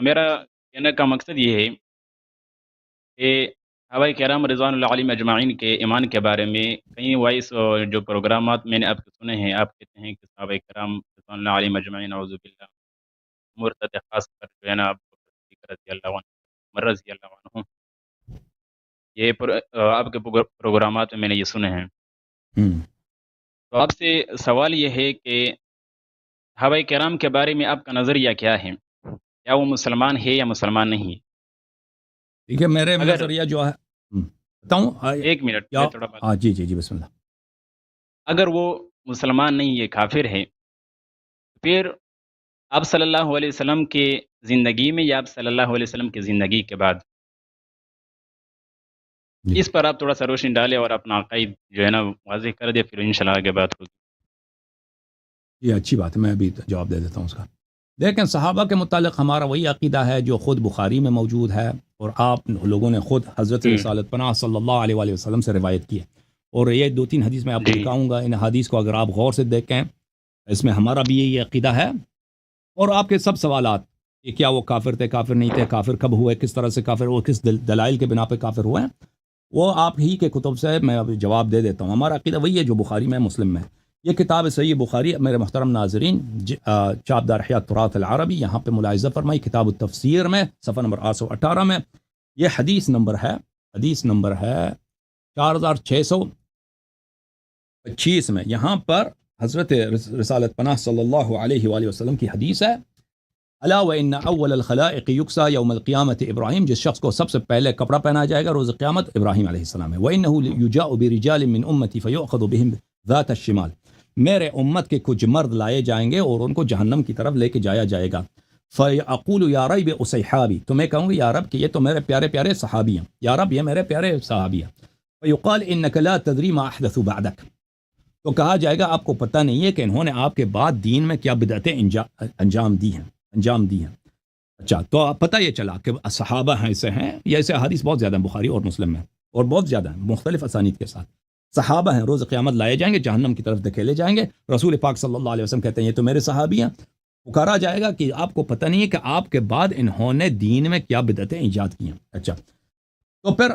میرا کہنے کا مقصد یہ ہے کہ صحابہ کرام رضوان اللہ علیہم اجمعین کے ایمان کے بارے میں کئی وائس جو پروگرامات میں نے آپ کے سنے ہیں، آپ کہتے ہیں کہ صحابہ کرام رضوان اللہ علیہم اجمعین اعوذ باللہ مرتد خاص کر جو ہے نا ابو بکر صدیق رضی اللہ عنہ، عمر رضی اللہ عنہ، یہ آپ کے پروگرامات میں نے یہ سنے ہیں۔ ہم۔ تو آپ سے سوال یہ ہے کہ صحابہ کرام کے بارے میں آپ کا نظریہ کیا ہے؟ کیا وہ مسلمان ہے یا مسلمان نہیں ہے؟ ٹھیک ہے، میرے اگر نظریہ جو ہے بتاؤں ایک منٹ کیا؟ میں تھوڑا بات، ہاں جی جی جی بسم اللہ۔ اگر وہ مسلمان نہیں ہے، کافر ہے، پھر آپ صلی اللہ علیہ وسلم کی زندگی میں یا آپ صلی اللہ علیہ وسلم کی زندگی کے بعد جی اس پر آپ تھوڑا سا روشنی ڈالیں اور اپنا عقائد جو ہے نا واضح کر دے، پھر انشاءاللہ آگے بات ہوگی۔ یہ اچھی بات ہے، میں ابھی جواب دے دیتا ہوں اس کا۔ لیکن صحابہ کے متعلق ہمارا وہی عقیدہ ہے جو خود بخاری میں موجود ہے، اور آپ لوگوں نے خود حضرت رسالت پناہ صلی اللہ علیہ وآلہ وسلم سے روایت کی ہے، اور یہ 2-3 حدیث میں آپ کو جی دکھاؤں گا۔ ان حدیث کو اگر آپ غور سے دیکھیں، اس میں ہمارا بھی یہی عقیدہ ہے، اور آپ کے سب سوالات کہ کیا وہ کافر تھے، کافر نہیں تھے، کافر کب ہوئے، کس طرح سے کافر ہوئے، کس دلائل کے بنا پہ کافر ہوئے ہیں، وہ آپ ہی کے کتب سے میں ابھی جواب دے دیتا ہوں۔ ہمارا عقیدہ وہی ہے جو بخاری میں، مسلم میں۔ یہ کتاب صحیح بخاری، میرے محترم ناظرین، چاپ دار احیاء التراث العربی، یہاں پہ ملاحظہ فرمائی، کتاب التفسیر میں صفحہ نمبر 818 میں یہ حدیث نمبر ہے 4625 میں، یہاں پر حضرت رسالت پناہ صلی اللہ علیہ وآلہ وسلم کی حدیث ہے، الا وان اول الخلائق یکسا یوم القیامت ابراہیم، جس شخص کو سب سے پہلے کپڑا پہنایا جائے گا روز قیامت ابراہیم علیہ السلام ہے۔ وانه یجاء برجال من امتی فیؤخذ بهم ذات الشمال، میرے امت کے کچھ مرد لائے جائیں گے اور ان کو جہنم کی طرف لے کے جایا جائے گا۔ فیقول یا رب اصحابی، تو میں کہوں گا یا رب کہ یہ تو میرے پیارے پیارے صحابی ہیں، یا رب یہ میرے پیارے صحابی ہیں۔ فیقال انک لا تدری ما احدثوا بعدک، تو کہا جائے گا آپ کو پتہ نہیں ہے کہ انہوں نے آپ کے بعد دین میں کیا بدعتیں انجام دی ہیں۔ اچھا، تو پتہ یہ چلا کہ صحابہ ہیں، ایسے ہیں، یہ ایسے حدیث بہت زیادہ ہیں بخاری اور مسلم میں، اور بہت زیادہ ہیں مختلف اسانید کے ساتھ۔ صحابہ ہیں، روز قیامت لائے جائیں گے، جہنم کی طرف دھکیلے جائیں گے۔ رسول پاک صلی اللہ علیہ وسلم کہتے ہیں یہ تو میرے صحابی ہیں۔ پکارا جائے گا کہ آپ کو پتہ نہیں ہے کہ آپ کے بعد انہوں نے دین میں کیا بدعتیں ایجاد کی ہیں۔ اچھا، تو پھر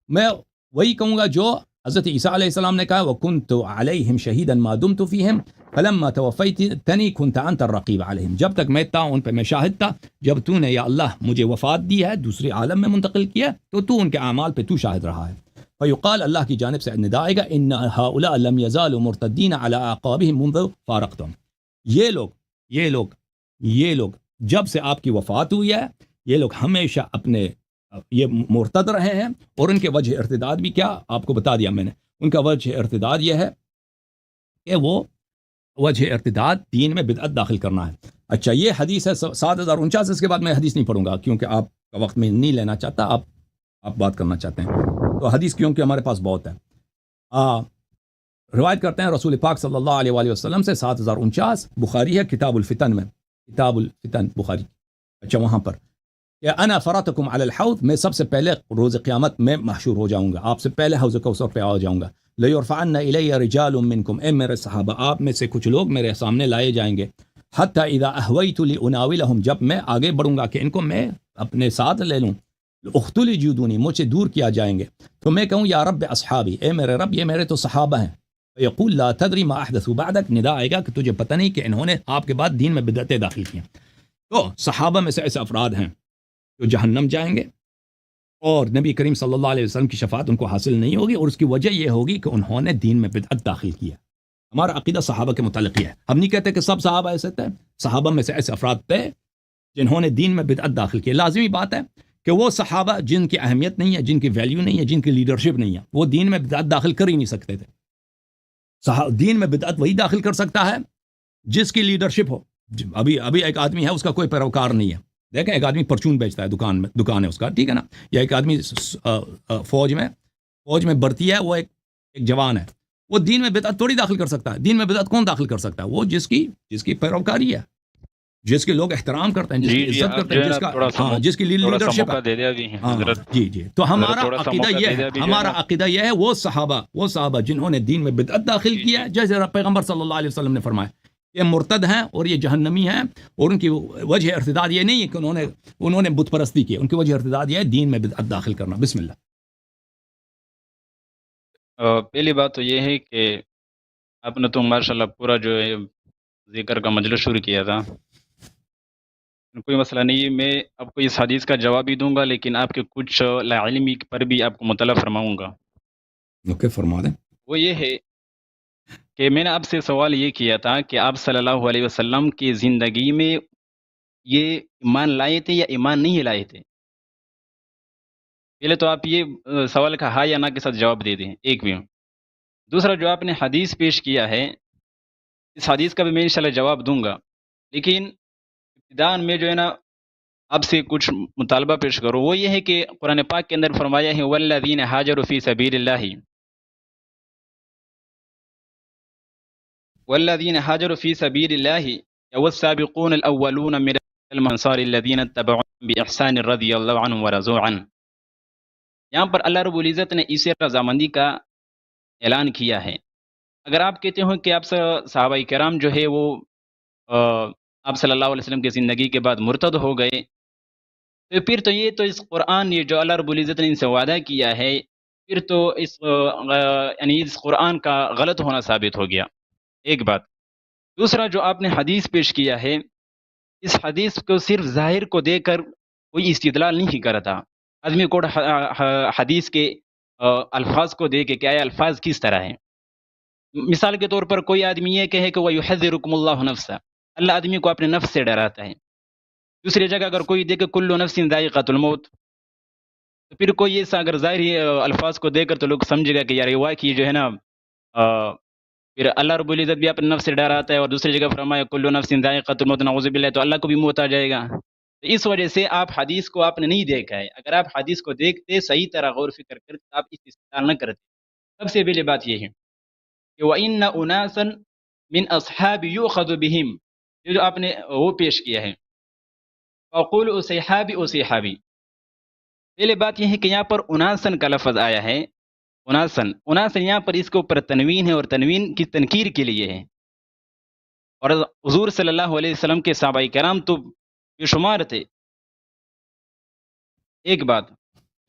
میں وہی کہوں گا جو حضرت عیسیٰ علیہ السلام نے کہا، وَكُنْتُ عَلَيْهِمْ شَهِيدًا مَا دُمْتُ فِيهِمْ فَلَمَّا تَوَفَّيْتَنِي كُنْتَ أَنْتَ الرَّقِيبُ عَلَيْهِمْ، جب تک میں تھا ان پہ میں شاہد تھا، جب تو نے یا اللہ مجھے وفات دی ہے، دوسرے عالم میں منتقل کیا، تو ان کے اعمال پہ تو شاہد رہا ہے۔ فیقال، اللہ کی جانب سے ندا آئے گا، ان هؤلاء لم يزالوا مرتدین على اعقابهم منذ فارقتهم، یہ لوگ جب سے آپ کی وفات ہوئی ہے، یہ لوگ ہمیشہ اپنے یہ مرتد رہے ہیں، اور ان کے وجہ ارتداد بھی کیا آپ کو بتا دیا میں نے، ان کا وجہ ارتداد یہ ہے کہ وہ وجہ ارتداد دین میں بدعت داخل کرنا ہے۔ اچھا، یہ حدیث ہے 7049، اس کے بعد میں حدیث نہیں پڑھوں گا کیونکہ آپ کا وقت میں نہیں لینا چاہتا، آپ بات کرنا چاہتے ہیں، تو حدیث کیونکہ ہمارے پاس بہت ہے۔ روایت کرتے ہیں رسول پاک صلی اللہ علیہ وآلہ وسلم سے، 7049 بخاری ہے، کتاب الفتن میں، کتاب الفتن بخاری۔ اچھا، وہاں پر کہ انا فراتکم علی الحوض، میں سب سے پہلے روز قیامت میں محشور ہو جاؤں گا، آپ سے پہلے حوض کوثر پہ آ جاؤں گا۔ لیرفعن الی رجال منکم، اے میرے صحابہ آپ میں سے کچھ لوگ میرے سامنے لائے جائیں گے، حتی اذا اہویت لاناولہم، جب میں آگے بڑھوں گا کہ ان کو میں اپنے ساتھ لے لوں، اختلی جودونی، مجھ سے دور کیا جائیں گے، تو میں کہوں یا رب اصحابی، اے میرے رب یہ میرے تو صحابہ ہیں۔ یقول لا تدری ما احدثوا بعدک، ندا آئے گا کہ تجھے پتہ نہیں کہ انہوں نے آپ کے بعد دین میں بدعتیں داخل کی ہیں۔ تو صحابہ میں سے ایسے افراد ہیں جو جہنم جائیں گے، اور نبی کریم صلی اللہ علیہ وسلم کی شفاعت ان کو حاصل نہیں ہوگی، اور اس کی وجہ یہ ہوگی کہ انہوں نے دین میں بدعت داخل کیا۔ ہمارا عقیدہ صحابہ کے متعلق یہ ہے، ہم نہیں کہتے کہ سب صحابہ ایسے تھے، صحابہ میں سے ایسے افراد تھے جنہوں نے دین میں بدعت داخل کی۔ لازمی بات ہے کہ وہ صحابہ جن کی اہمیت نہیں ہے، جن کی ویلیو نہیں ہے، جن کی لیڈرشپ نہیں ہے، وہ دین میں بدعت داخل کر ہی نہیں سکتے تھے۔ دین میں بدعت وہی داخل کر سکتا ہے جس کی لیڈرشپ ہو۔ ابھی ایک آدمی ہے، اس کا کوئی پیروکار نہیں ہے، دیکھیں ایک آدمی پرچون بیچتا ہے، دکان ہے اس کا، ٹھیک ہے نا، یا ایک آدمی فوج میں بھرتی ہے، وہ ایک جوان ہے، وہ دین میں بدعت تھوڑی داخل کر سکتا ہے۔ دین میں بدعت کون داخل کر سکتا ہے؟ وہ جس کی پیروکاری ہے، جس کے لوگ احترام کرتے ہیں، جس کی عزت کرتے ہیں، جس کی لیڈرشپ ہے۔ جی، تو ہمارا عقیدہ یہ ہے وہ صحابہ جنہوں نے دین میں بدعت داخل کیا ہے، جیسے پیغمبر صلی اللہ علیہ وسلم نے فرمایا یہ مرتد ہیں اور یہ جہنمی ہیں، اور ان کی وجہ ارتداد یہ نہیں ہے کہ انہوں نے بت پرستی کی، ان کی وجہ ارتداد یہ ہے دین میں بدعت داخل کرنا۔ بسم اللہ۔ پہلی بات تو یہ ہے کہ آپ نے تو ماشاءاللہ پورا جو ہے ذکر کا مجلس شروع کیا تھا، کوئی مسئلہ نہیں ہے، میں آپ کو اس حدیث کا جواب بھی دوں گا، لیکن آپ کے کچھ لاعلمی پر بھی آپ کو مطلع فرماؤں گا۔ اوکے، فرما دیں۔ وہ یہ ہے کہ میں نے آپ سے سوال یہ کیا تھا کہ آپ صلی اللہ علیہ وسلم کی زندگی میں یہ ایمان لائے تھے یا ایمان نہیں لائے تھے؟ پہلے تو آپ یہ سوال کا ہاں یا نہ کے ساتھ جواب دے دیں، ایک بھی۔ دوسرا، جو آپ نے حدیث پیش کیا ہے، اس حدیث کا بھی میں انشاءاللہ جواب دوں گا، لیکن ابتداءً میں جو ہے نا آپ سے کچھ مطالبہ پیش کرو، وہ یہ ہے کہ قرآن پاک کے اندر فرمایا ہے والذین ہاجروا فی سبیل اللہ، والذین ہاجروا فی سبیل اللہ والسابقون الاولون من الانصار الذین اتبعوهم باحسان رضی اللہ عنہم ورضوا عنہ۔ یہاں پر اللہ رب العزت نے اس رضامندی کا اعلان کیا ہے۔ اگر آپ کہتے ہو کہ آپ صحابہ کرام جو ہے وہ آپ صلی اللہ علیہ وسلم کی زندگی کے بعد مرتد ہو گئے، تو پھر تو یہ تو اس قرآن یہ جو اللہ رب العزت نے ان سے وعدہ کیا ہے، پھر تو یعنی اس قرآن کا غلط ہونا ثابت ہو گیا، ایک بات۔ دوسرا، جو آپ نے حدیث پیش کیا ہے، اس حدیث کو صرف ظاہر کو دے کر کوئی استدلال نہیں کرتا۔ آدمی کو حدیث کے الفاظ کو دے کے کیا ہے الفاظ کس طرح ہیں۔ مثال کے طور پر کوئی آدمی یہ کہے کہ وَيُحَذِّرُكُمُ اللَّهُ نَفْسَهُ، اللہ آدمی کو اپنے نفس سے ڈراتا ہے۔ دوسری جگہ اگر کوئی دیکھے کل نفس ذائقۃ الموت، تو پھر کوئی ایسا اگر ظاہری الفاظ کو دے کر تو لوگ سمجھے گا کہ یار یہ واقعی جو ہے نا پھر اللہ رب العزت بھی اپنے نفس سے ڈراتا ہے، اور دوسری جگہ فرمایا کل نفس ذائقۃ الموت نعوذ باللہ، تو اللہ کو بھی موت آ جائے گا۔ تو اس وجہ سے آپ حدیث کو آپ نے نہیں دیکھا ہے۔ اگر آپ حدیث کو دیکھتے، صحیح طرح غور فکر کرتے، آپ اس استدلال نہ کرتے۔ سب سے پہلے بات یہ ہے کہ وَإِنَّ أُنَاسًا مِنْ أَصْحَابِ يُؤْخَذُ بِهِمْ، یہ جو آپ نے وہ پیش کیا ہے فَقُولُوا صِحَابِ صِحَابِ۔ پہلے بات یہ ہے کہ یہاں پر اناسن کا لفظ آیا ہے، اناسن یہاں پر اس کے اوپر تنوین ہے، اور تنوین کی تنکیر کے لیے ہے، اور حضور صلی اللہ علیہ وسلم کے صحابہ کرام تو بے شمار تھے، ایک بات۔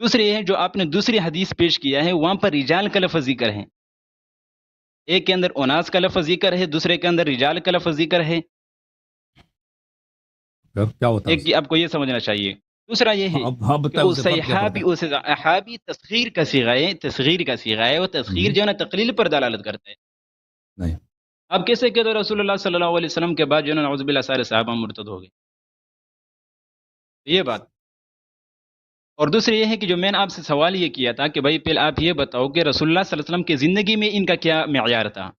دوسری یہ ہے جو آپ نے دوسری حدیث پیش کیا ہے، وہاں پر رجال کا لفظ ذکر ہے، ایک کے اندر اناس کا لفظ ذکر ہے، دوسرے کے اندر رجال کا لفظ ذکر ہے، کیا ہوتا ہے؟ ایک آپ کو یہ سمجھنا چاہیے۔ دوسرا یہ ہے کہ صحابی تصغیر کا صیغہ ہے، تصغیر کا صیغہ ہے، وہ تصغیر جو ہے نا تقلیل پر دلالت کرتا ہے۔ نہیں، اب کیسے کہ تو رسول اللہ صلی اللہ علیہ وسلم کے بعد جو ہے نا نعوذ باللہ سارے صحابہ مرتد ہو گئے، یہ بات۔ اور دوسری یہ ہے کہ جو میں نے آپ سے سوال یہ کیا تھا کہ بھائی پہلے آپ یہ بتاؤ کہ رسول اللہ صلی اللہ علیہ وسلم کی زندگی میں ان کا کیا معیار تھا،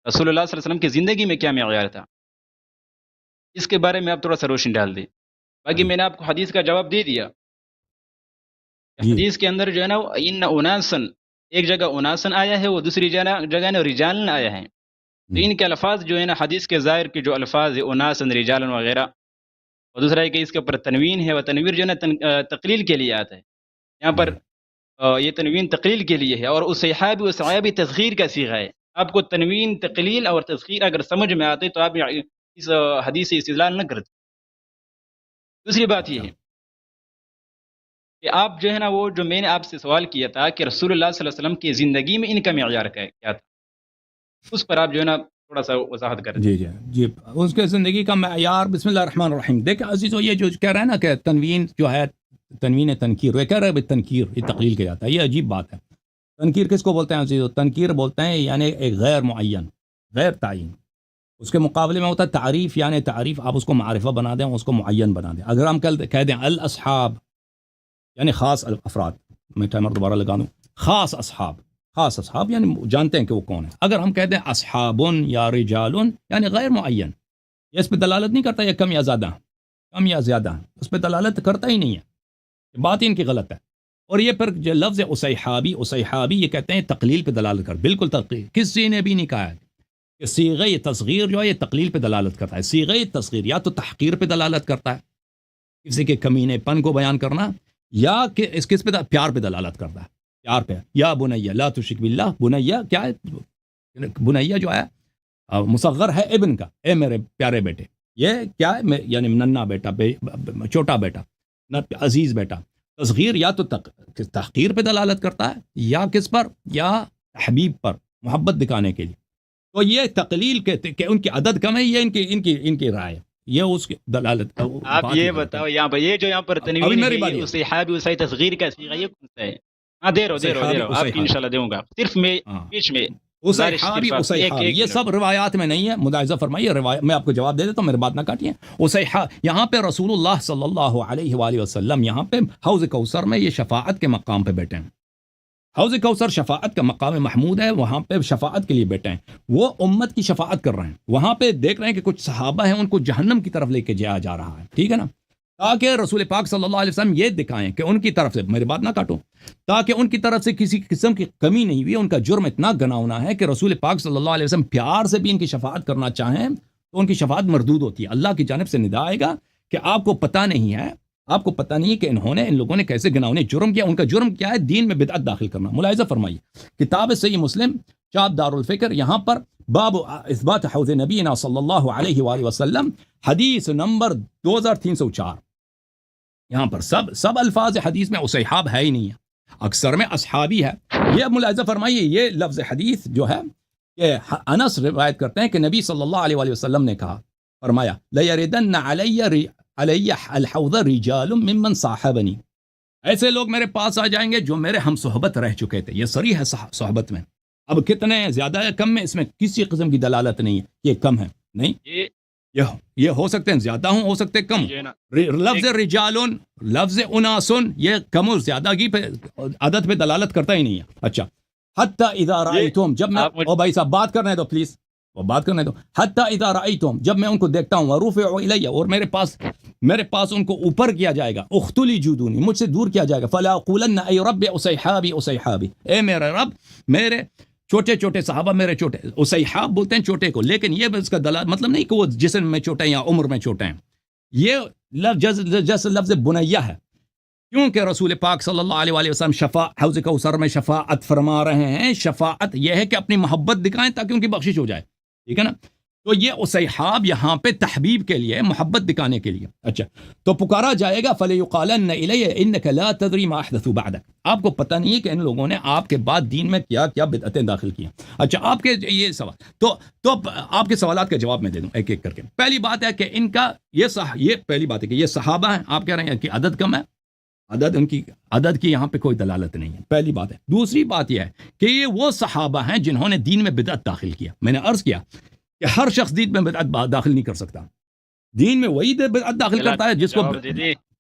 رسول اللہ صلی اللہ علیہ وسلم کی زندگی میں کیا معیار تھا، اس کے بارے میں آپ تھوڑا سا روشنی ڈال دیں۔ باقی میں نے آپ کو حدیث کا جواب دے دیا۔ حدیث کے اندر جو ہے نا ان اناسن، ایک جگہ اناسن آیا ہے، وہ دوسری جگہ نا رجالن آیا ہے، تو ان کے الفاظ جو ہے نا حدیث کے ظاہر کے جو الفاظ ہے اناسن رجالن وغیرہ، اور دوسرا ہے کہ اس کے اوپر تنوین ہے، وہ تنویر جو ہے نا تقلیل کے لیے آتا ہے، یہاں پر یہ تنوین تقلیل کے لیے ہے، اور اس صحابی تصغیر کا صیغہ ہے۔ آپ کو تنوین تقلیل اور تصغیر اگر سمجھ میں آتے تو آپ اس حدیث سے استدلال نہ کرتے۔ دوسری بات یہ ہے کہ آپ جو ہے نا وہ جو میں نے آپ سے سوال کیا تھا کہ رسول اللہ صلی اللہ علیہ وسلم کی زندگی میں ان کا معیار کیا تھا، اس پر آپ جو ہے نا تھوڑا سا وضاحت کریں۔ جی اس کے زندگی کا معیار، بسم اللہ الرحمن الرحیم۔ دیکھیں عزیزو، یہ جو کہہ رہا ہے نا کہ تنوین جو ہے تنوین تنکیر، وہ کہہ رہا ہے تنکیر یہ تقلیل کیا جاتا ہے، یہ عجیب بات ہے۔ تنکیر کس کو بولتے ہیں عزیزو؟ تنکیر بولتے ہیں یعنی ایک غیر معین، غیر تعین۔ اس کے مقابلے میں ہوتا ہے تعریف، یعنی تعریف آپ اس کو معرفہ بنا دیں، اس کو معین بنا دیں۔ اگر ہم کہہ دیں الاصحاب یعنی خاص افراد، میں ٹائمر دوبارہ لگا دوں، خاص اصحاب یعنی جانتے ہیں کہ وہ کون ہے۔ اگر ہم کہہ دیں اصحابن یا رجالن یعنی غیر معین، یہ اس پہ دلالت نہیں کرتا یہ کم یا زیادہ، اس پہ دلالت کرتا ہی نہیں ہے، بات ہی ان کی غلط ہے۔ اور یہ پھر جو لفظ اصحابی یہ کہتے ہیں تقلیل پہ دلالت کر، بالکل تقلیل، کسی نے بھی نہیں کہا ہے کہ صیغہ تصغیر جو ہے یہ تقلیل پہ دلالت کرتا ہے۔ صیغہ تصغیر یا تو تحقیر پہ دلالت کرتا ہے، کسی کے کمینے پن کو بیان کرنا، یا کہ اس کس پہ پیار پہ دلالت کرتا ہے، پیار پہ۔ یا بنیا لا تشرک باللہ، بنیا کیا ہے؟ بنیا جو ہے مصغر ہے ابن کا، اے میرے پیارے بیٹے، یہ کیا ہے یعنی ننھا بیٹا، چھوٹا بیٹا، عزیز بیٹا۔ تصغیر یا تو تحقیر پہ دلالت کرتا ہے، یا کس پر، یا تحبیب پر، محبت دکھانے کے لیے۔ تو یہ تقلیل کہ ان کی عدد کم ہے، یہ ان کی رائے ہے، یہ اس کی دلالت۔ آپ یہ بتاؤ یہاں پر یہ جو یہاں پر تنوین ہے، اصحاب اصحاب تصغیر کا صیغہ یہ کون سا ہے؟ ہاں دے رہو آپ کی انشاءاللہ دوں گا، صرف میں بیچ میں اصحابی یہ سب روایات میں نہیں ہے، ملاحظہ فرمائیے، روایت میں آپ کو جواب دے دیتا ہوں، میری بات نہ کاٹیے۔ یہاں پہ رسول اللہ صلی اللہ علیہ وآلہ وسلم یہاں پہ حوض کوثر میں یہ شفاعت کے مقام پہ بیٹھے ہیں۔ حوض کوثر شفاعت کا مقام محمود ہے، وہاں پہ شفاعت کے لیے بیٹھے ہیں، وہ امت کی شفاعت کر رہے ہیں۔ وہاں پہ دیکھ رہے ہیں کہ کچھ صحابہ ہیں، ان کو جہنم کی طرف لے کے جایا جا رہا ہے، ٹھیک ہے نا، تاکہ رسول پاک صلی اللہ علیہ وسلم یہ دکھائیں کہ ان کی طرف سے، میری بات نہ کاٹو، تاکہ ان کی طرف سے کسی قسم کی کمی نہیں ہوئی، ان کا جرم اتنا گناؤنا ہے کہ رسول پاک صلی اللہ علیہ وسلم پیار سے بھی ان کی شفاعت کرنا چاہیں تو ان کی شفاعت مردود ہوتی ہے۔ اللہ کی جانب سے ندا آئے گا کہ آپ کو پتہ نہیں ہے، آپ کو پتہ نہیں کہ ان لوگوں نے کیسے گناؤنے جرم کیا۔ ان کا جرم کیا ہے؟ دین میں بدعت داخل کرنا۔ ملاحظہ فرمائیے، کتاب صحیح مسلم، چاپ دار الفکر، یہاں پر باب اثبات حوض نبینا صلی اللہ علیہ وآلہ وسلم، حدیث نمبر 2304، یہاں پر سب الفاظ حدیث میں اصحاب ہے ہی نہیں ہے، اکثر میں اصحابی ہے۔ یہ ملاحظہ فرمائیے، یہ لفظ حدیث جو ہے کہ انس روایت کرتے ہیں کہ نبی صلی اللہ علیہ وآلہ وسلم نے کہا، فرمایا لَيَرِدَنَّ عَلَيَّ الْحَوْضَ رِجَالٌ مِّمَّنْ صَاحَبَنِي، ایسے لوگ میرے پاس آ جائیں گے جو میرے ہم صحبت رہ چکے تھے۔ یہ صریح ہے صحبت میں، اب کتنے زیادہ ہے کم میں، اس میں کسی قسم کی دلالت نہیں ہے، یہ کم ہے نہیں، یہ ہو سکتے ہیں زیادہ ہوں، ہو سکتے کم۔ لفظ رجالن، لفظ اناسن، یہ کم اور زیادہ کی پہ عدد پہ دلالت کرتا ہی نہیں ہے۔ اچھا، حتی اذا رأیتم، جب میں، او بھائی صاحب بات کرنے دو پلیز، وہ بات کرنے دو، حتی اذا رأیتم، جب میں ان کو دیکھتا ہوں، ورفعوا الی، اور میرے پاس ان کو اوپر کیا جائے گا، اختلی جودونی، مجھ سے دور کیا جائے گا، فلا اقولن ای رب اصحابی اصحابی، اے میرے رب، میرے چھوٹے چھوٹے صحابہ میرے چھوٹے، اصحاب بولتے ہیں چھوٹے کو، لیکن یہ اس کا دلالت مطلب نہیں کہ وہ جسم میں چھوٹے ہیں یا عمر میں چھوٹے ہیں، یہ لفظ لفظ بنیہ ہے، کیونکہ رسول پاک صلی اللہ علیہ وآلہ وسلم حوض کوثر میں شفاعت فرما رہے ہیں۔ شفاعت یہ ہے کہ اپنی محبت دکھائیں تاکہ ان کی بخشش ہو جائے، ٹھیک ہے نا، تو یہ اصحاب یہاں پہ تحبیب کے لیے، محبت دکھانے کے لیے۔ اچھا، تو پکارا جائے گا، فَلَيُقَالَنَّ إِلَيَّ إِنَّكَ لَا تَدْرِي مَا أَحْدَثُوا بَعْدَكَ، آپ کو پتہ نہیں ہے کہ ان لوگوں نے آپ کے بعد دین میں کیا کیا بدعتیں داخل کی ہیں۔ اچھا، آپ کے یہ سوال، تو آپ کے سوالات کا جواب میں دے دوں ایک ایک کر کے۔ پہلی بات ہے کہ ان کا یہ پہلی بات ہے کہ یہ صحابہ ہیں، آپ کہہ رہے ہیں کہ عدد کم ہے، عدد کی یہاں پہ کوئی دلالت نہیں ہے، پہلی بات ہے۔ دوسری بات یہ ہے کہ یہ وہ صحابہ ہیں جنہوں نے دین میں بدعت داخل کیا۔ میں نے عرض کیا کہ ہر شخص دین میں بدعت داخل نہیں کر سکتا، دین میں وہی بدعت داخل کرتا ہے جس کو،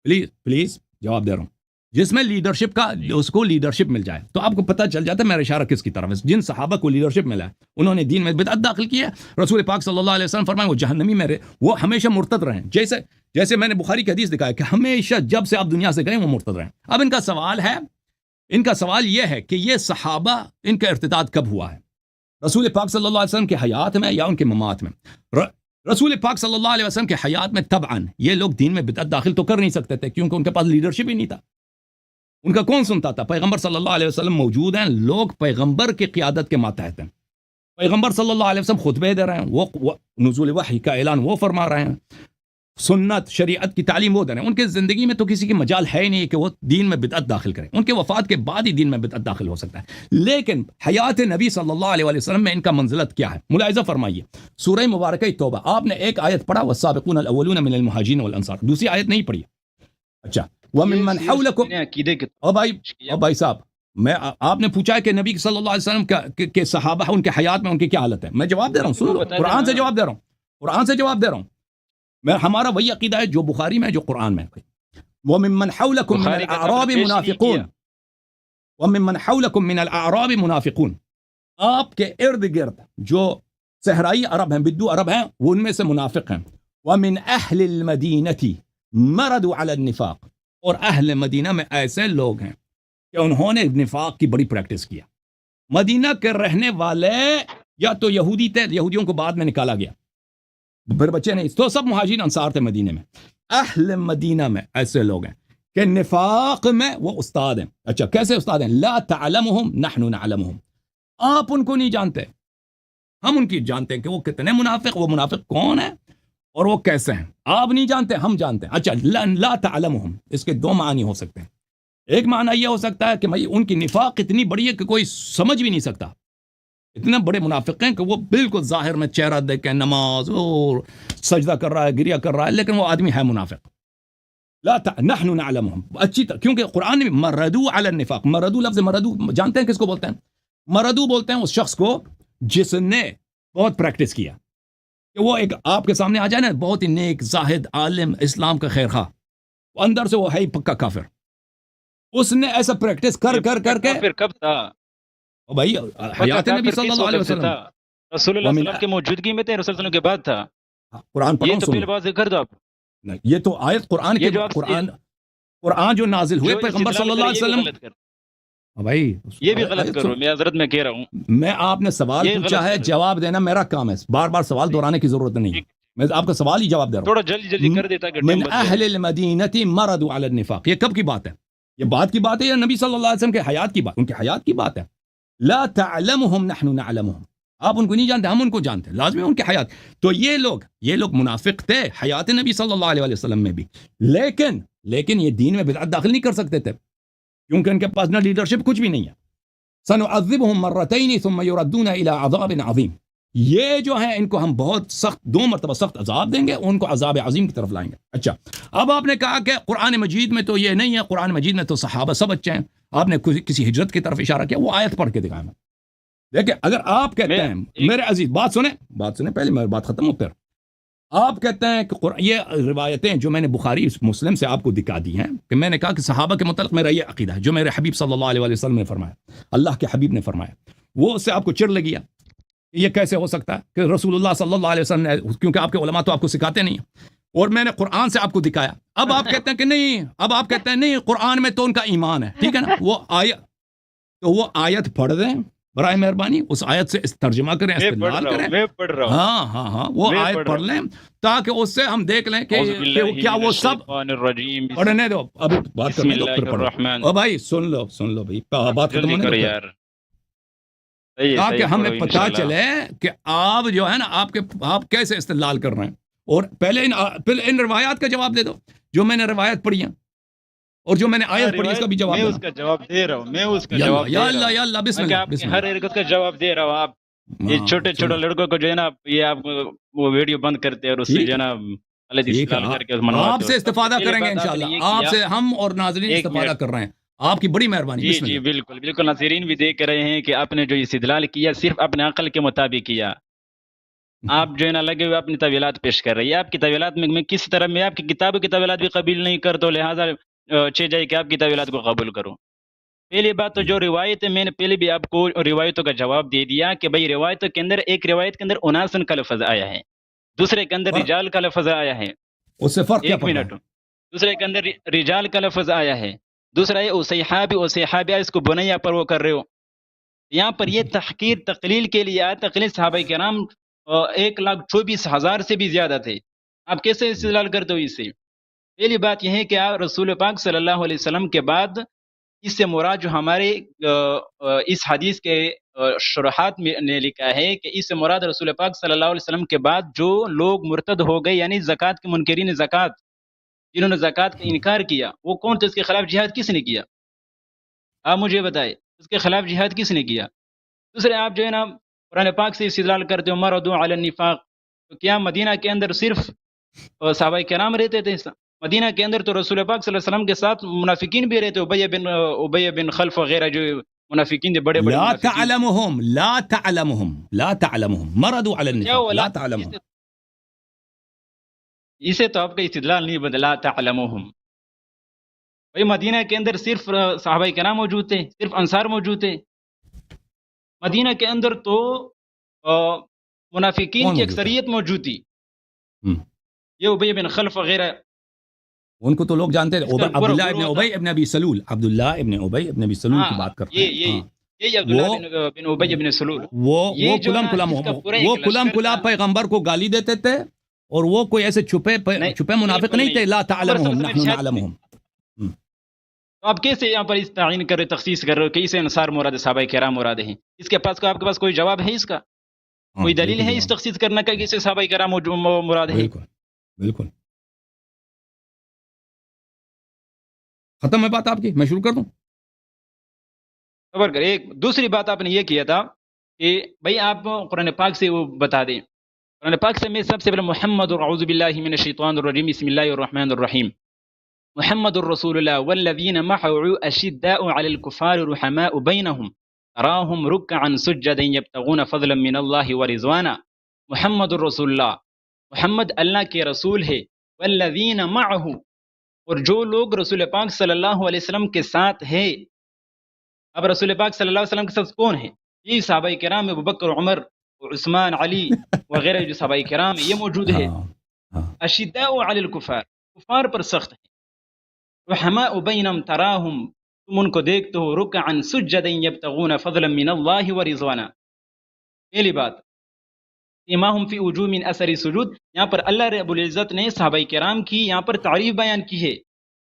پلیز جواب دے رہا ہوں، جس میں لیڈرشپ کا، اس کو لیڈرشپ مل جائے، تو آپ کو پتہ چل جاتا ہے میرا اشارہ کس کی طرف ہے۔ جن صحابہ کو لیڈرشپ ملا ہے انہوں نے دین میں بدعت داخل کی ہے، رسول پاک صلی اللہ علیہ وسلم فرمائے وہ جہنمی میں وہ ہمیشہ مرتد رہیں، جیسے میں نے بخاری کی حدیث دکھایا کہ ہمیشہ جب سے آپ دنیا سے گئے وہ مرتد رہیں۔ اب ان کا سوال یہ ہے کہ یہ صحابہ، ان کا ارتداد کب ہوا ہے؟ رسول پاک صلی اللہ علیہ وسلم کے حیات میں یا ان کے ممات میں؟ رسول پاک صلی اللہ علیہ وسلم کے حیات میں طبعاً یہ لوگ دین میں بدعت داخل تو کر نہیں سکتے تھے، کیونکہ ان کے پاس لیڈرشپ ہی نہیں تھا، ان کا کون سنتا تھا؟ پیغمبر صلی اللہ علیہ وسلم موجود ہیں، لوگ پیغمبر کی قیادت کے ماتحت ہیں، پیغمبر صلی اللہ علیہ وسلم خطبے دے رہے ہیں، وہ نزول وحی کا اعلان وہ فرما رہے ہیں، سنت شریعت کی تعلیم وہ دے رہے ہیں، ان کے زندگی میں تو کسی کی مجال ہے ہی نہیں کہ وہ دین میں بدعت داخل کریں، ان کے وفات کے بعد ہی دین میں بدعت داخل ہو سکتا ہے۔ لیکن حیات نبی صلی اللہ علیہ وسلم میں ان کا منزلت کیا ہے؟ ملاحظہ فرمائیے، سورہ مبارکہ توبہ، آپ نے ایک آیت پڑھا والسابقون الاولون من المہاجرین والانصار، دوسری آیت نہیں پڑھی۔ اچھا، وَمِمَّنْ حَوْلَكُمْ، او بھائی صاحب، آپ نے پوچھا ہے کہ نبی صلی اللہ علیہ وسلم کے صحابہ ان کے حیات میں ان کی کیا حالت ہے، میں جواب دے رہا ہوں، سنو، قرآن سے جواب دے رہا ہوں، ہمارا وہی عقیدہ ہے جو بخاری میں، جو قرآن میں ہے۔ وَمِمَّنْ حَوْلَكُمْ مِنَ الْأَعْرَابِ مُنَافِقُونَ، وَمِمَّنْ حَوْلَكُمْ مِنَ الْأَعْرَابِ مُنَافِقُونَ، آپ کے ارد گرد جو صحرائی عرب ہیں، بدو عرب ہیں، وہ ان میں سے منافق ہیں۔ وَمِنْ أَهْلِ الْمَدِينَةِ مَرَدُوا عَلَى النِّفَاقِ، اور اہل مدینہ میں ایسے لوگ ہیں کہ انہوں نے نفاق کی بڑی پریکٹس کیا۔ مدینہ کے رہنے والے یا تو یہودی تھے، یہودیوں کو بعد میں نکالا گیا، پھر بچے نہیں، تو سب مہاجرین انصار تھے مدینے میں۔ اہل مدینہ میں ایسے لوگ ہیں کہ نفاق میں وہ استاد ہیں۔ اچھا، کیسے استاد ہیں؟ لا تعلمہم نحن نعلمہم، آپ ان کو نہیں جانتے، ہم ان کی جانتے ہیں کہ وہ کتنے منافق، وہ منافق کون ہے اور وہ کیسے ہیں. آپ نہیں جانتے، ہم جانتے ہیں. اچھا، لا تعلمهم، اس کے دو معنی ہو سکتے ہیں. ایک معنی یہ ہو سکتا ہے کہ بھائی ان کی نفاق اتنی بڑی ہے کہ کوئی سمجھ بھی نہیں سکتا. اتنے بڑے منافق ہیں کہ وہ بالکل ظاہر میں چہرہ دیکھ کے نماز اور سجدہ کر رہا ہے، گریا کر رہا ہے، لیکن وہ آدمی ہے منافق. نحن نعلمهم اچھی طرح، کیونکہ قرآن میں مردو علی النفاق، مردو لفظ مردو جانتے ہیں کس کو بولتے ہیں؟ مردو بولتے ہیں اس شخص کو جس نے بہت پریکٹس کیا، کہ وہ ایک آپ کے سامنے آ جائے نا بہت ہی نیک زاہد عالم اسلام کا خیر خواہ، اندر سے وہ ہے ہی پکا کافر. اس نے ایسا پریکٹس کر کے کافر کب تھا بھائی حیات نبی صلی اللہ علیہ وسلم، رسول اللہ صلی اللہ علیہ وسلم کی موجودگی میں تھے، رسول اللہ کے بعد تھا. قرآن پڑھو یہ تو پہلے بات کر دو آپ. یہ تو آیت قرآن کے قرآن جو نازل ہوئے پیغمبر صلی اللہ علیہ وسلم. بھائی یہ بھی غلط کرو، میں حضرت میں کہہ رہا ہوں. میں آپ نے سوال پوچھا ہے، جواب دینا میرا کام ہے، بار بار سوال دہرانے کی ضرورت نہیں. میں آپ کا سوال ہی جواب دے رہا ہوں. تھوڑا جلدی کر دیتا کہ من اہل المدینہ مردوا علی النفاق. یہ کب کی بات ہے؟ یہ بات کی بات ہے یا نبی صلی اللہ علیہ وسلم کے حیات کی بات؟ ان کی حیات کی بات ہے. لا تعلمهم نحن نعلمهم، آپ ان کو نہیں جانتے، ہم ان کو جانتے ہیں، لازمی ان کی حیات. تو یہ لوگ منافق تھے حیات نبی صلی اللہ علیہ وسلم میں بھی، لیکن یہ دین میں بدعت داخل نہیں کر سکتے تھے، کیونکہ ان کے پاس نہ لیڈرشپ کچھ بھی نہیں ہے. سنعذبهم مرتين ثم يردون الى عذاب عظیم. یہ جو ہیں ان کو ہم بہت سخت، 2 مرتبہ سخت عذاب دیں گے، ان کو عذاب عظیم کی طرف لائیں گے. اچھا، اب آپ نے کہا کہ قرآن مجید میں تو یہ نہیں ہے، قرآن مجید میں تو صحابہ سب اچھے ہیں، آپ نے کسی ہجرت کی طرف اشارہ کیا، وہ آیت پڑھ کے دکھایا. میں دیکھیں، اگر آپ کہتے ہیں میرے عزیز بات سنیں پہلے میری بات ختم ہو، پھر آپ کہتے ہیں کہ یہ روایتیں جو میں نے بخاری مسلم سے آپ کو دکھا دی ہیں کہ میں نے کہا کہ صحابہ کے متعلق میرا یہ عقیدہ ہے جو میرے حبیب صلی اللہ علیہ وسلم نے فرمایا، اللہ کے حبیب نے فرمایا، وہ اس سے آپ کو چڑ لگی ہے. یہ کیسے ہو سکتا ہے کہ رسول اللہ صلی اللہ علیہ وسلم نے، کیونکہ آپ کے علماء تو آپ کو سکھاتے نہیں ہیں، اور میں نے قرآن سے آپ کو دکھایا. اب آپ کہتے ہیں کہ نہیں، قرآن میں تو ان کا ایمان ہے، ٹھیک ہے نا. وہ آیت پڑھ دیں برائے مہربانی، اس آیت سے ترجمہ کریں، استدلال کریں. میں پڑھ رہا ہوں. ہاں وہ آیت پڑھ لیں تاکہ اس سے ہم دیکھ لیں کہ کیا وہ سب پڑھنے دو. ابھی بات کرنے دو، پھر پڑھو. او بھائی سن لو بھائی، بات ختم ہونے دو تاکہ ہمیں پتہ چلے کہ آپ جو ہے نا آپ کیسے استدلال کر رہے ہیں. اور پہلے ان روایات کا جواب دے دو جو میں نے روایت پڑھی ہیں، اور جو میں نے آیت پڑھی اس کا بھی جواب میں اس کا جواب دے رہا ہوں. یا اللہ بسم اللہ. ہر ایک کا جواب دے رہا ہوں. آپ یہ چھوٹے لڑکوں کو جو ہے نا، یہ آپ وہ ویڈیو بند کرتے ہیں اور اس سے جو ہے نا آپ سے استفادہ کریں گے انشاءاللہ. آپ سے ہم اور ناظرین استفادہ کر رہے ہیں، آپ کی بڑی مہربانی. جی بالکل ناظرین بھی دیکھ رہے ہیں کہ آپ نے جو استدلال کیا صرف اپنے عقل کے مطابق کیا. آپ جو ہے نا لگے ہوئے اپنی طویلات پیش کر رہی ہے. آپ کی طویلات میں کسی طرح میں آپ کی کتابوں کی طویلات بھی قبول نہیں کرتا، لہٰذا جائے کہ آپ کی طویلات کو قبول کرو. پہلی بات تو جو روایت ہے، میں نے پہلے بھی آپ کو روایتوں کا جواب دے دیا کہ بھائی روایتوں کے اندر، ایک روایت کے اندر اناسن کا لفظ آیا ہے، دوسرے کے اندر رجال کا لفظ آیا ہے. اس سے فرق کیا؟ 1 منٹ. دوسرے کے اندر رجال کا لفظ آیا ہے، دوسرا ہے صحابی، اس کو بنیا پر وہ کر رہے ہو. یہاں پر یہ تحقیر تقلیل کے لیے آیا. تقلیل صحابہ کرام 1,24,000 سے بھی زیادہ تھے. آپ کیسے استدلال کرتے ہو اس سے؟ پہلی بات یہ ہے کہ آپ رسول پاک صلی اللہ علیہ وسلم کے بعد، اس سے مراد جو ہمارے اس حدیث کے شروحات میں نے لکھا ہے کہ اس سے مراد رسول پاک صلی اللہ علیہ وسلم کے بعد جو لوگ مرتد ہو گئے، یعنی زکوٰۃ کے منکرین زکوٰۃ، جنہوں نے زکوٰۃ کا انکار کیا، وہ کون تھے؟ اس کے خلاف جہاد کس نے کیا؟ آپ مجھے بتائیں، اس کے خلاف جہاد کس نے کیا؟ دوسرے، آپ جو ہے نا قرآن پاک سے استدلال کرتے ہو مردوا علی النفاق. تو کیا مدینہ کے اندر صرف صحابہ کرام رہتے تھے؟ مدینہ کے اندر تو رسول پاک صلی اللہ علیہ وسلم کے ساتھ منافقین بھی رہتے، ابی بن خلف وغیرہ جو منافقین تھے، بڑے لا تعلمهم مردوا علی النفاق. لا تعلمهم، اسے تو آپ کا استدلال نہیں بدلا. تعلمهم بھائی، مدینہ کے اندر صرف صحابہ کرام موجود تھے، صرف انصار موجود تھے. مدینہ کے اندر تو منافقین کی اکثریت موجود تھی، یہ ابی بن خلف وغیرہ. ان کو تو لوگ جانتے تھے. عبداللہ ابن ابی ابن ابی سلول، عبداللہ ابن ابی ابن ابی سلول کی بات کرتے ہیں. یہ عبداللہ بن ابی بن سلول، وہ کلم کلا پیغمبر کو گالی دیتے تھے، اور وہ کوئی ایسے چھپے منافق نہیں تھے. لا تعلمهم نحن نعلمهم. تو آپ کیسے یہاں پر اس تعین کر رہے، تخصیص کر رہے ہو کہ اسے انصار مراد، صحابہ کرام مراد ہیں؟ اس کے پاس آپ کے پاس کوئی جواب ہے اس کا؟ کوئی دلیل ہے اس تخصیص کرنے کا کہ اسے صحابہ کرام مراد ہے؟ بالکل بالکل ختم ہے بات آپ کی، میں شروع کر دوں؟ خبر کر ایک دوسری بات آپ نے یہ کیا تھا کہ بھائی آپ قرآن پاک سے وہ بتا دیں. قرآن پاک سے میں سب سے پہلے محمد اعوذ باللہ من الشیطان الرجیم بسم اللہ الرحمن الرحیم محمد الرسول اللہ والذین معه اشداء علی الکفار رحماء بینہم تراہم رکعا سجدا یبتغون فضلا من اللہ ورضوانا. محمد الرسول اللہ، محمد اللہ کے رسول ہے، والذین معه اور جو لوگ رسول پاک صلی اللہ علیہ وسلم کے ساتھ ہے. اب رسول پاک صلی اللہ علیہ وسلم کے ساتھ کون ہے؟ یہ صحابہ کرام ابوبکر عمر عثمان علی وغیرہ جو صحابہ کرام یہ موجود ہے. اشداء علی الکفار، کفار پر سخت ہے. رحماء بینہم تراہم تم ان کو دیکھتے ہو رکعا سجدا یبتغون فضلا من اللہ ورضوانا. پہلی بات اماہم فی وجوہ من اثر سجود، یہاں پر اللہ رب العزت نے صحابہ کرام کی یہاں پر تعریف بیان کی ہے.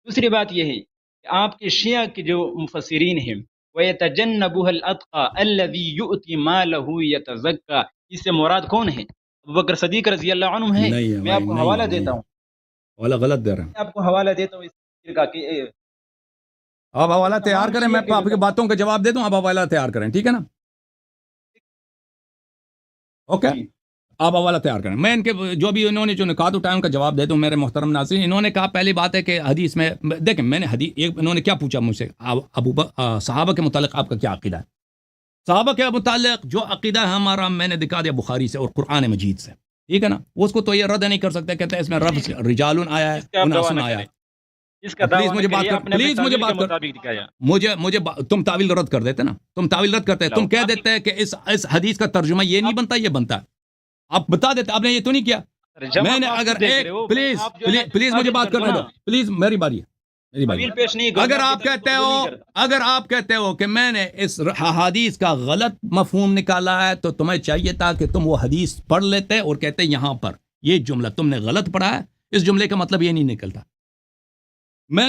دوسری بات یہ ہے کہ آپ کے شیعہ کے جو مفسرین ہیں وَيَتَجَنَّبُهَا الْأَتْقَى الَّذِي يُؤْتِي مَالَهُ يَتَزَكَّى، اس سے مراد کون ہے؟ ابوبکر صدیق رضی اللہ عنہ ہے. میں آپ کو حوالہ دیتا ہوں، حوالہ غلط دے رہے ہیں. آپ کو حوالہ دیتا ہوں اس تفسیر کا کہ آپ حوالہ تیار کریں، میں آپ کی باتوں کا جواب دے دوں، آپ حوالہ تیار کریں، ٹھیک ہے نا؟ اوکے، آپ حوالہ تیار کریں، میں ان کے جو بھی انہوں نے جو نکات اٹھائے ان کا جواب دے دوں. میرے محترم ناظرین، انہوں نے کہا پہلی بات ہے کہ حدیث میں دیکھیں، میں نے حدیث انہوں نے کیا پوچھا مجھ سے، صحابہ کے متعلق آپ کا کیا عقیدہ ہے؟ صحابہ کے متعلق جو عقیدہ ہے ہمارا میں نے دکھا دیا بخاری سے اور قرآن مجید سے، ٹھیک ہے نا؟ اس کو تو یہ رد نہیں کر سکتے، کہتے ہیں اس میں رجال آیا ہے، اناس آیا ہے. پلیز مجھے بات کر، پلیز مجھے بات کر، مجھے تم تعویل رد کر دیتے نا، تم تعویل رد کرتے، تم کہہ دیتے کہ اس حدیث کا ترجمہ یہ نہیں بنتا، یہ بنتا ہے. آپ بتا دیتے، آپ نے یہ تو نہیں کیا. میں نے اگر ایک پلیز مجھے بات کرنے دو، پلیز میری باری ہے، میری باری. اگر آپ کہتے ہو کہ میں نے اس حدیث کا غلط مفہوم نکالا ہے تو تمہیں چاہیے تھا کہ تم وہ حدیث پڑھ لیتے اور کہتے یہاں پر یہ جملہ تم نے غلط پڑھا ہے، اس جملے کا مطلب یہ نہیں نکلتا. میں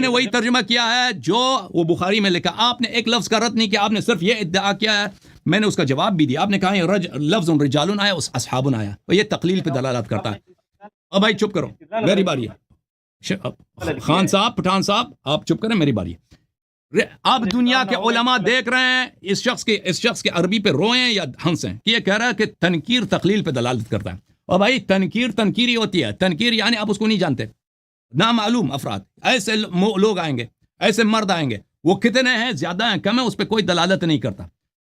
نے وہی ترجمہ کیا ہے جو وہ بخاری میں لکھا. آپ نے ایک لفظ کا رد نہیں کیا، آپ نے صرف یہ ادعا کیا ہے، میں نے اس کا جواب بھی دیا. آپ نے کہا یہ لفظ رجال آیا، اس اصحاب آیا، اور یہ تقلیل پہ دلالت کرتا ہے. اب بھائی چپ کرو، میری باری ہے. خان صاحب، پٹھان صاحب، آپ چپ کریں، میری باری ہے. اب دنیا کے علماء دیکھ رہے ہیں اس شخص کے عربی پہ روئیں یا ہنسیں کہ یہ کہہ رہا ہے کہ تنکیر تقلیل پہ دلالت کرتا ہے. اور بھائی تنکیری ہوتی ہے. تنکیر یعنی آپ اس کو نہیں جانتے، نامعلوم افراد، ایسے لوگ آئیں گے، ایسے مرد آئیں گے، وہ کتنے ہیں، زیادہ ہیں، کم ہیں، اس پہ کوئی دلالت نہیں کرتا.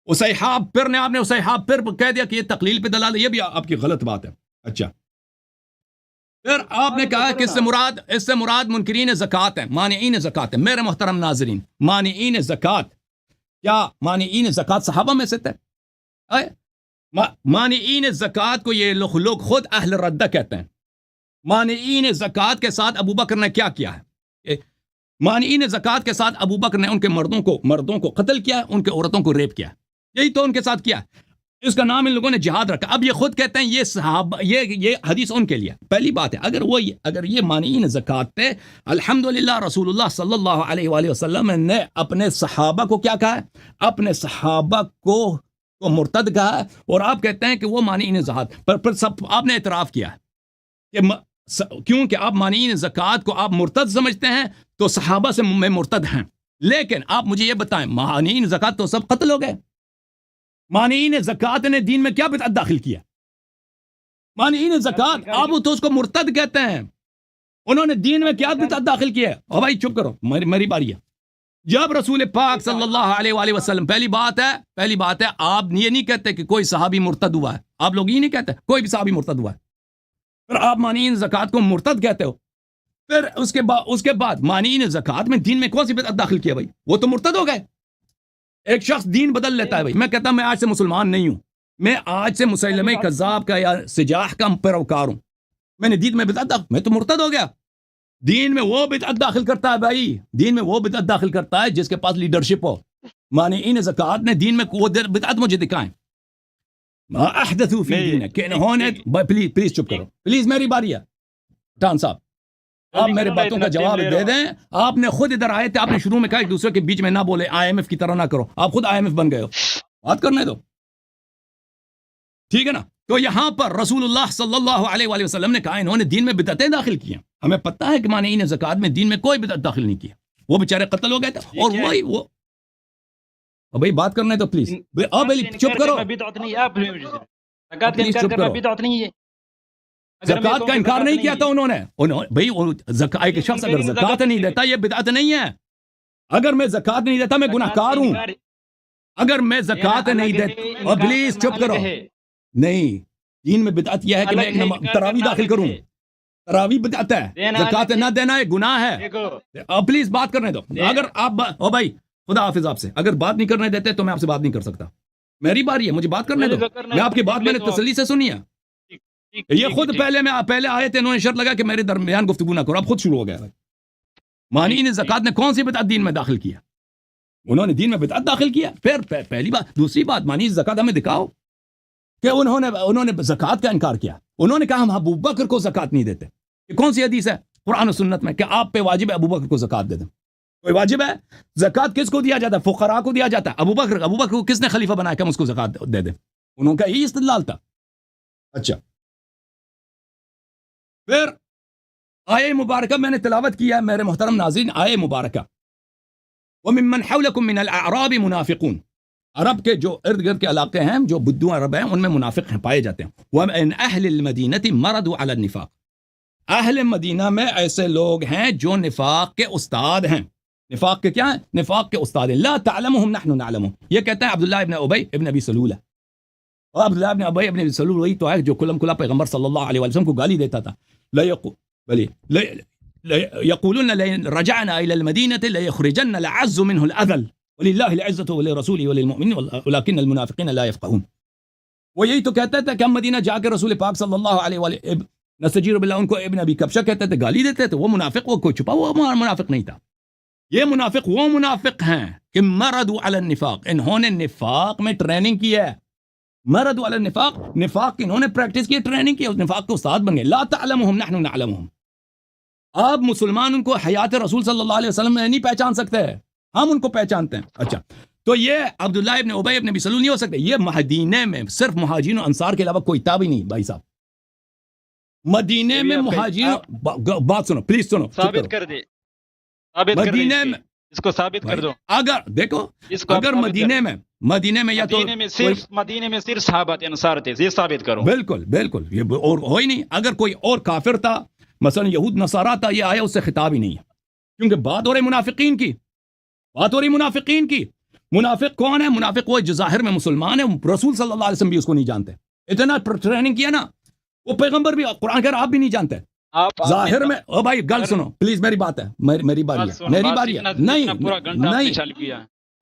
اصحاب پر نے آپ نے اصحاب پر کہہ دیا کہ یہ تقلیل پہ دلالت، یہ بھی آپ کی غلط بات ہے. اچھا، پھر آپ نے کہا کہ اس سے مراد منکرین زکوٰۃ ہیں، مانعین زکوٰۃ ہیں. میرے محترم ناظرین، مانعین زکوٰۃ، کیا مانعین زکوٰۃ صحابہ میں سے تھے؟ مانعین زکوٰۃ کو یہ لوگ خود اہل ردہ کہتے ہیں. مانعین زکوٰۃ کے ساتھ ابوبکر نے کیا کیا ہے؟ مانعین زکوٰۃ کے ساتھ ابوبکر نے ان کے مردوں کو قتل کیا ہے، ان کے عورتوں کو ریپ کیا ہے. یہی تو ان کے ساتھ کیا ہے، اس کا نام ان لوگوں نے جہاد رکھا. اب یہ خود کہتے ہیں یہ صحابہ، یہ حدیث ان کے لیے. پہلی بات ہے، اگر یہ مانعین زکوٰۃ تھے، الحمدللہ رسول اللہ صلی اللہ علیہ وآلہ وسلم نے اپنے صحابہ کو کیا کہا ہے؟ اپنے صحابہ کو مرتد کہا ہے. اور آپ کہتے ہیں کہ وہ مانعین زکوٰۃ پر سب آپ نے اعتراف کیا ہے کہ کیونکہ آپ مانعین زکوٰۃ کو آپ مرتد سمجھتے ہیں تو صحابہ سے میں مرتد ہیں. لیکن آپ مجھے یہ بتائیں، مانعین زکوٰۃ تو سب قتل ہو گئے. مانعین زکوٰۃ نے دین میں کیا بدعت داخل کیا؟ مانعین زکوٰۃ آپ تو اس کو مرتد کہتے ہیں، انہوں نے دین میں کیا بدعت داخل کیا ہے؟ اور بھائی چپ کرو، میری باری ہے. جب رسول پاک صلی اللہ علیہ وآلہ وسلم، پہلی بات ہے آپ یہ نہیں کہتے کہ کوئی صحابی مرتد ہوا ہے. آپ لوگ یہ نہیں کہتے کوئی بھی صحابی مرتد ہوا ہے. پھر آپ مانعین زکوٰۃ کو مرتد کہتے ہو. پھر اس کے بعد مانعین زکوٰۃ میں دین میں کون سی بدعت داخل کیا؟ بھائی وہ تو مرتد ہو گئے. ایک شخص دین بدل لیتا ہے. بھائی میں کہتا ہوں میں آج سے مسلمان نہیں ہوں، میں آج سے مسلمہ کذاب کا یا سجاح کا پیروکار ہوں. میں نے دین میں بدعت، میں تو مرتد ہو گیا. دین میں وہ بدعت داخل کرتا ہے، بھائی دین میں وہ بدعت داخل کرتا ہے جس کے پاس لیڈرشپ ہو. مانعین زکوٰۃ نے دین میں وہ بدعت مجھے دکھائیں. ما احدثوا فی دین، کہ انہوں نے، پلیز چپ کرو، پلیز میری باری ہے. ڈان صاحب آپ میرے باتوں کا جواب دے دیں. آپ نے خود ادھر آئے تھے، آپ نے شروع میں کہا ایک دوسرے کے بیچ میں نہ بولے، IMF کی طرح نہ کرو. آپ خود IMF بن گئے ہو، بات کرنے دو. ٹھیک ہے نا. تو یہاں پر رسول اللہ صلی اللہ علیہ وآلہ وسلم نے کہا انہوں نے دین میں بدعتیں داخل کی ہیں. ہمیں پتہ ہے کہ مانعین زکوٰۃ میں دین میں کوئی بدعت داخل نہیں کیا, وہ بیچارے قتل ہو گئے تھے. اور وہی وہ بھائی بات کرنا ہے تو پلیز چپ کرو. زکوٰۃ کا انکار نہیں کیا تھا انہوں نے. بھائی ایک شخص اگر زکوٰۃ نہیں دیتا یہ بدعت نہیں ہے. اگر میں زکوٰۃ نہیں دیتا میں گناہ گار ہوں. اگر میں زکوٰۃ نہیں دیتا, پلیز چپ کرو. نہیں, دین میں بدعت یہ ہے کہ میں ایک تراویح داخل کروں. تراویح بدعت ہے, زکوٰۃ نہ دینا ایک گناہ ہے. پلیز بات کرنے دو. اگر آپ بھائی خدا حافظ آپ سے اگر بات نہیں کرنے دیتے تو میں آپ سے بات نہیں کر سکتا. میری باری ہے, مجھے بات کرنے دو. میں آپ کی بات میں نے تسلی سے سنی ہے. یہ خود پہلے آئے تھے, انہوں نے شرط لگا کہ میرے درمیان گفتگو نہ کرو. اب خود شروع ہو گیا. مانعین زکوٰۃ نے کون سی بدعت دین میں داخل کیا؟ انہوں نے دین میں بدعت داخل کیا. پھر پہلی بات. دوسری بات, مانعین زکوٰۃ ہمیں دکھاؤ کہ انہوں نے زکوٰۃ کا انکار کیا. انہوں نے کہا ہم ابو بکر کو زکوٰۃ نہیں دیتے. یہ کون سی حدیث ہے قرآن و سنت میں کہ آپ پہ واجب ہے ابو بکر کو زکوٰۃ دے دیں؟ کوئی واجب ہے؟ زکوٰۃ کس کو دیا جاتا ہے؟ فقراء کو دیا جاتا ہے. ابو بکر کو کس نے خلیفہ بنایا کہ ہم اس کو زکوٰۃ دے دیں؟ انہوں کا یہی استدلال تھا. اچھا, پھر آیہ مبارکہ میں نے تلاوت کیا ہے میرے محترم ناظرین. آیہ مبارکہ وَمِمَّنْ حَوْلَكُمْ مِنَ الْأَعْرَابِ مُنَافِقُونَ, عرب کے جو ارد گرد کے علاقے ہیں جو بدو عرب ہیں ان میں منافق ہیں پائے جاتے ہیں. وَمِنْ أَهْلِ الْمَدِينَةِ مَرَضُوا عَلَى النِّفَاقِ, اہل مدینہ میں ایسے لوگ ہیں جو نفاق کے استاد ہیں. نفاق کے کیا ہیں؟ نفاق کے استاد ہیں. لا تعلمهم نحن نعلمهم, یہ کہتا ہے عبداللہ ابن ابی ابن ابی سلول. اور عبداللہ ابن ابی ابن ابی سلول وہی تو ہے جو کلم کلا پیغمبر صلی اللہ علیہ وسلم کو گالی دیتا تھا. يقولون رجعنا الى المدينه ليخرجن العز منه الاذل ولله العزه ولرسوله وللمؤمنين ولكن المنافقين لا يفقهون. وہ یہی تو کہتا تھا کہ ہم مدینہ جا کے رسول پاک صلی اللہ علیہ وآلہ نستجیر باللہ, ان کو ابن ابی کبشہ کہتے تھے, گالی دیتے تھے. وہ منافق, وہ کوئی چھپا ہوا منافق نہیں تھا. یہ منافق وہ منافق ہیں کہ مردوا علی النفاق, انہوں نے نفاق میں ٹریننگ کی ہے. مردوا علی النفاق, نفاق کی انہوں نے پریکٹس کی, ٹریننگ کی, اس نفاق کے استاد بن گئے. لا تعلمهم نحن نعلمهم, آپ مسلمان ان کو حیات رسول صلی اللہ علیہ وسلم میں نہیں پہچان سکتے, ہم ان کو پہچانتے ہیں. اچھا, تو یہ عبداللہ ابن ابی ابن ابی سلول نہیں ہو سکتے. یہ مدینے میں صرف مہاجرین و انصار کے علاوہ کوئی تابعی نہیں. بھائی صاحب, مدینے میں مہاجرین, بات سنو پلیز, سنو, ثابت کر دے, مدینے میں اس کو ثابت کر دو. اگر دیکھو, اگر مدینے میں یا تو مدینے میں صرف صحابہ انصار تھے, یہ ثابت کرو. بالکل بالکل, یہ اور ہو ہی نہیں. اگر کوئی اور کافر تھا, مثلا یہود نصارہ تھا, یہ آیا اس سے خطاب ہی نہیں ہے, کیونکہ بات ہو رہی منافقین کی, بات ہو رہی منافقین کی. منافق کون ہے؟ منافق وہ جو ظاہر میں مسلمان ہے, رسول صلی اللہ علیہ وسلم بھی اس کو نہیں جانتے. اتنا ٹریننگ کیا نا, وہ پیغمبر بھی, قرآن کہہ رہا آپ بھی نہیں جانتے. ظاہر میں او بھائی گل سنو پلیز, میری بات ہے, میری باری ہے, میری باری ہے. نہیں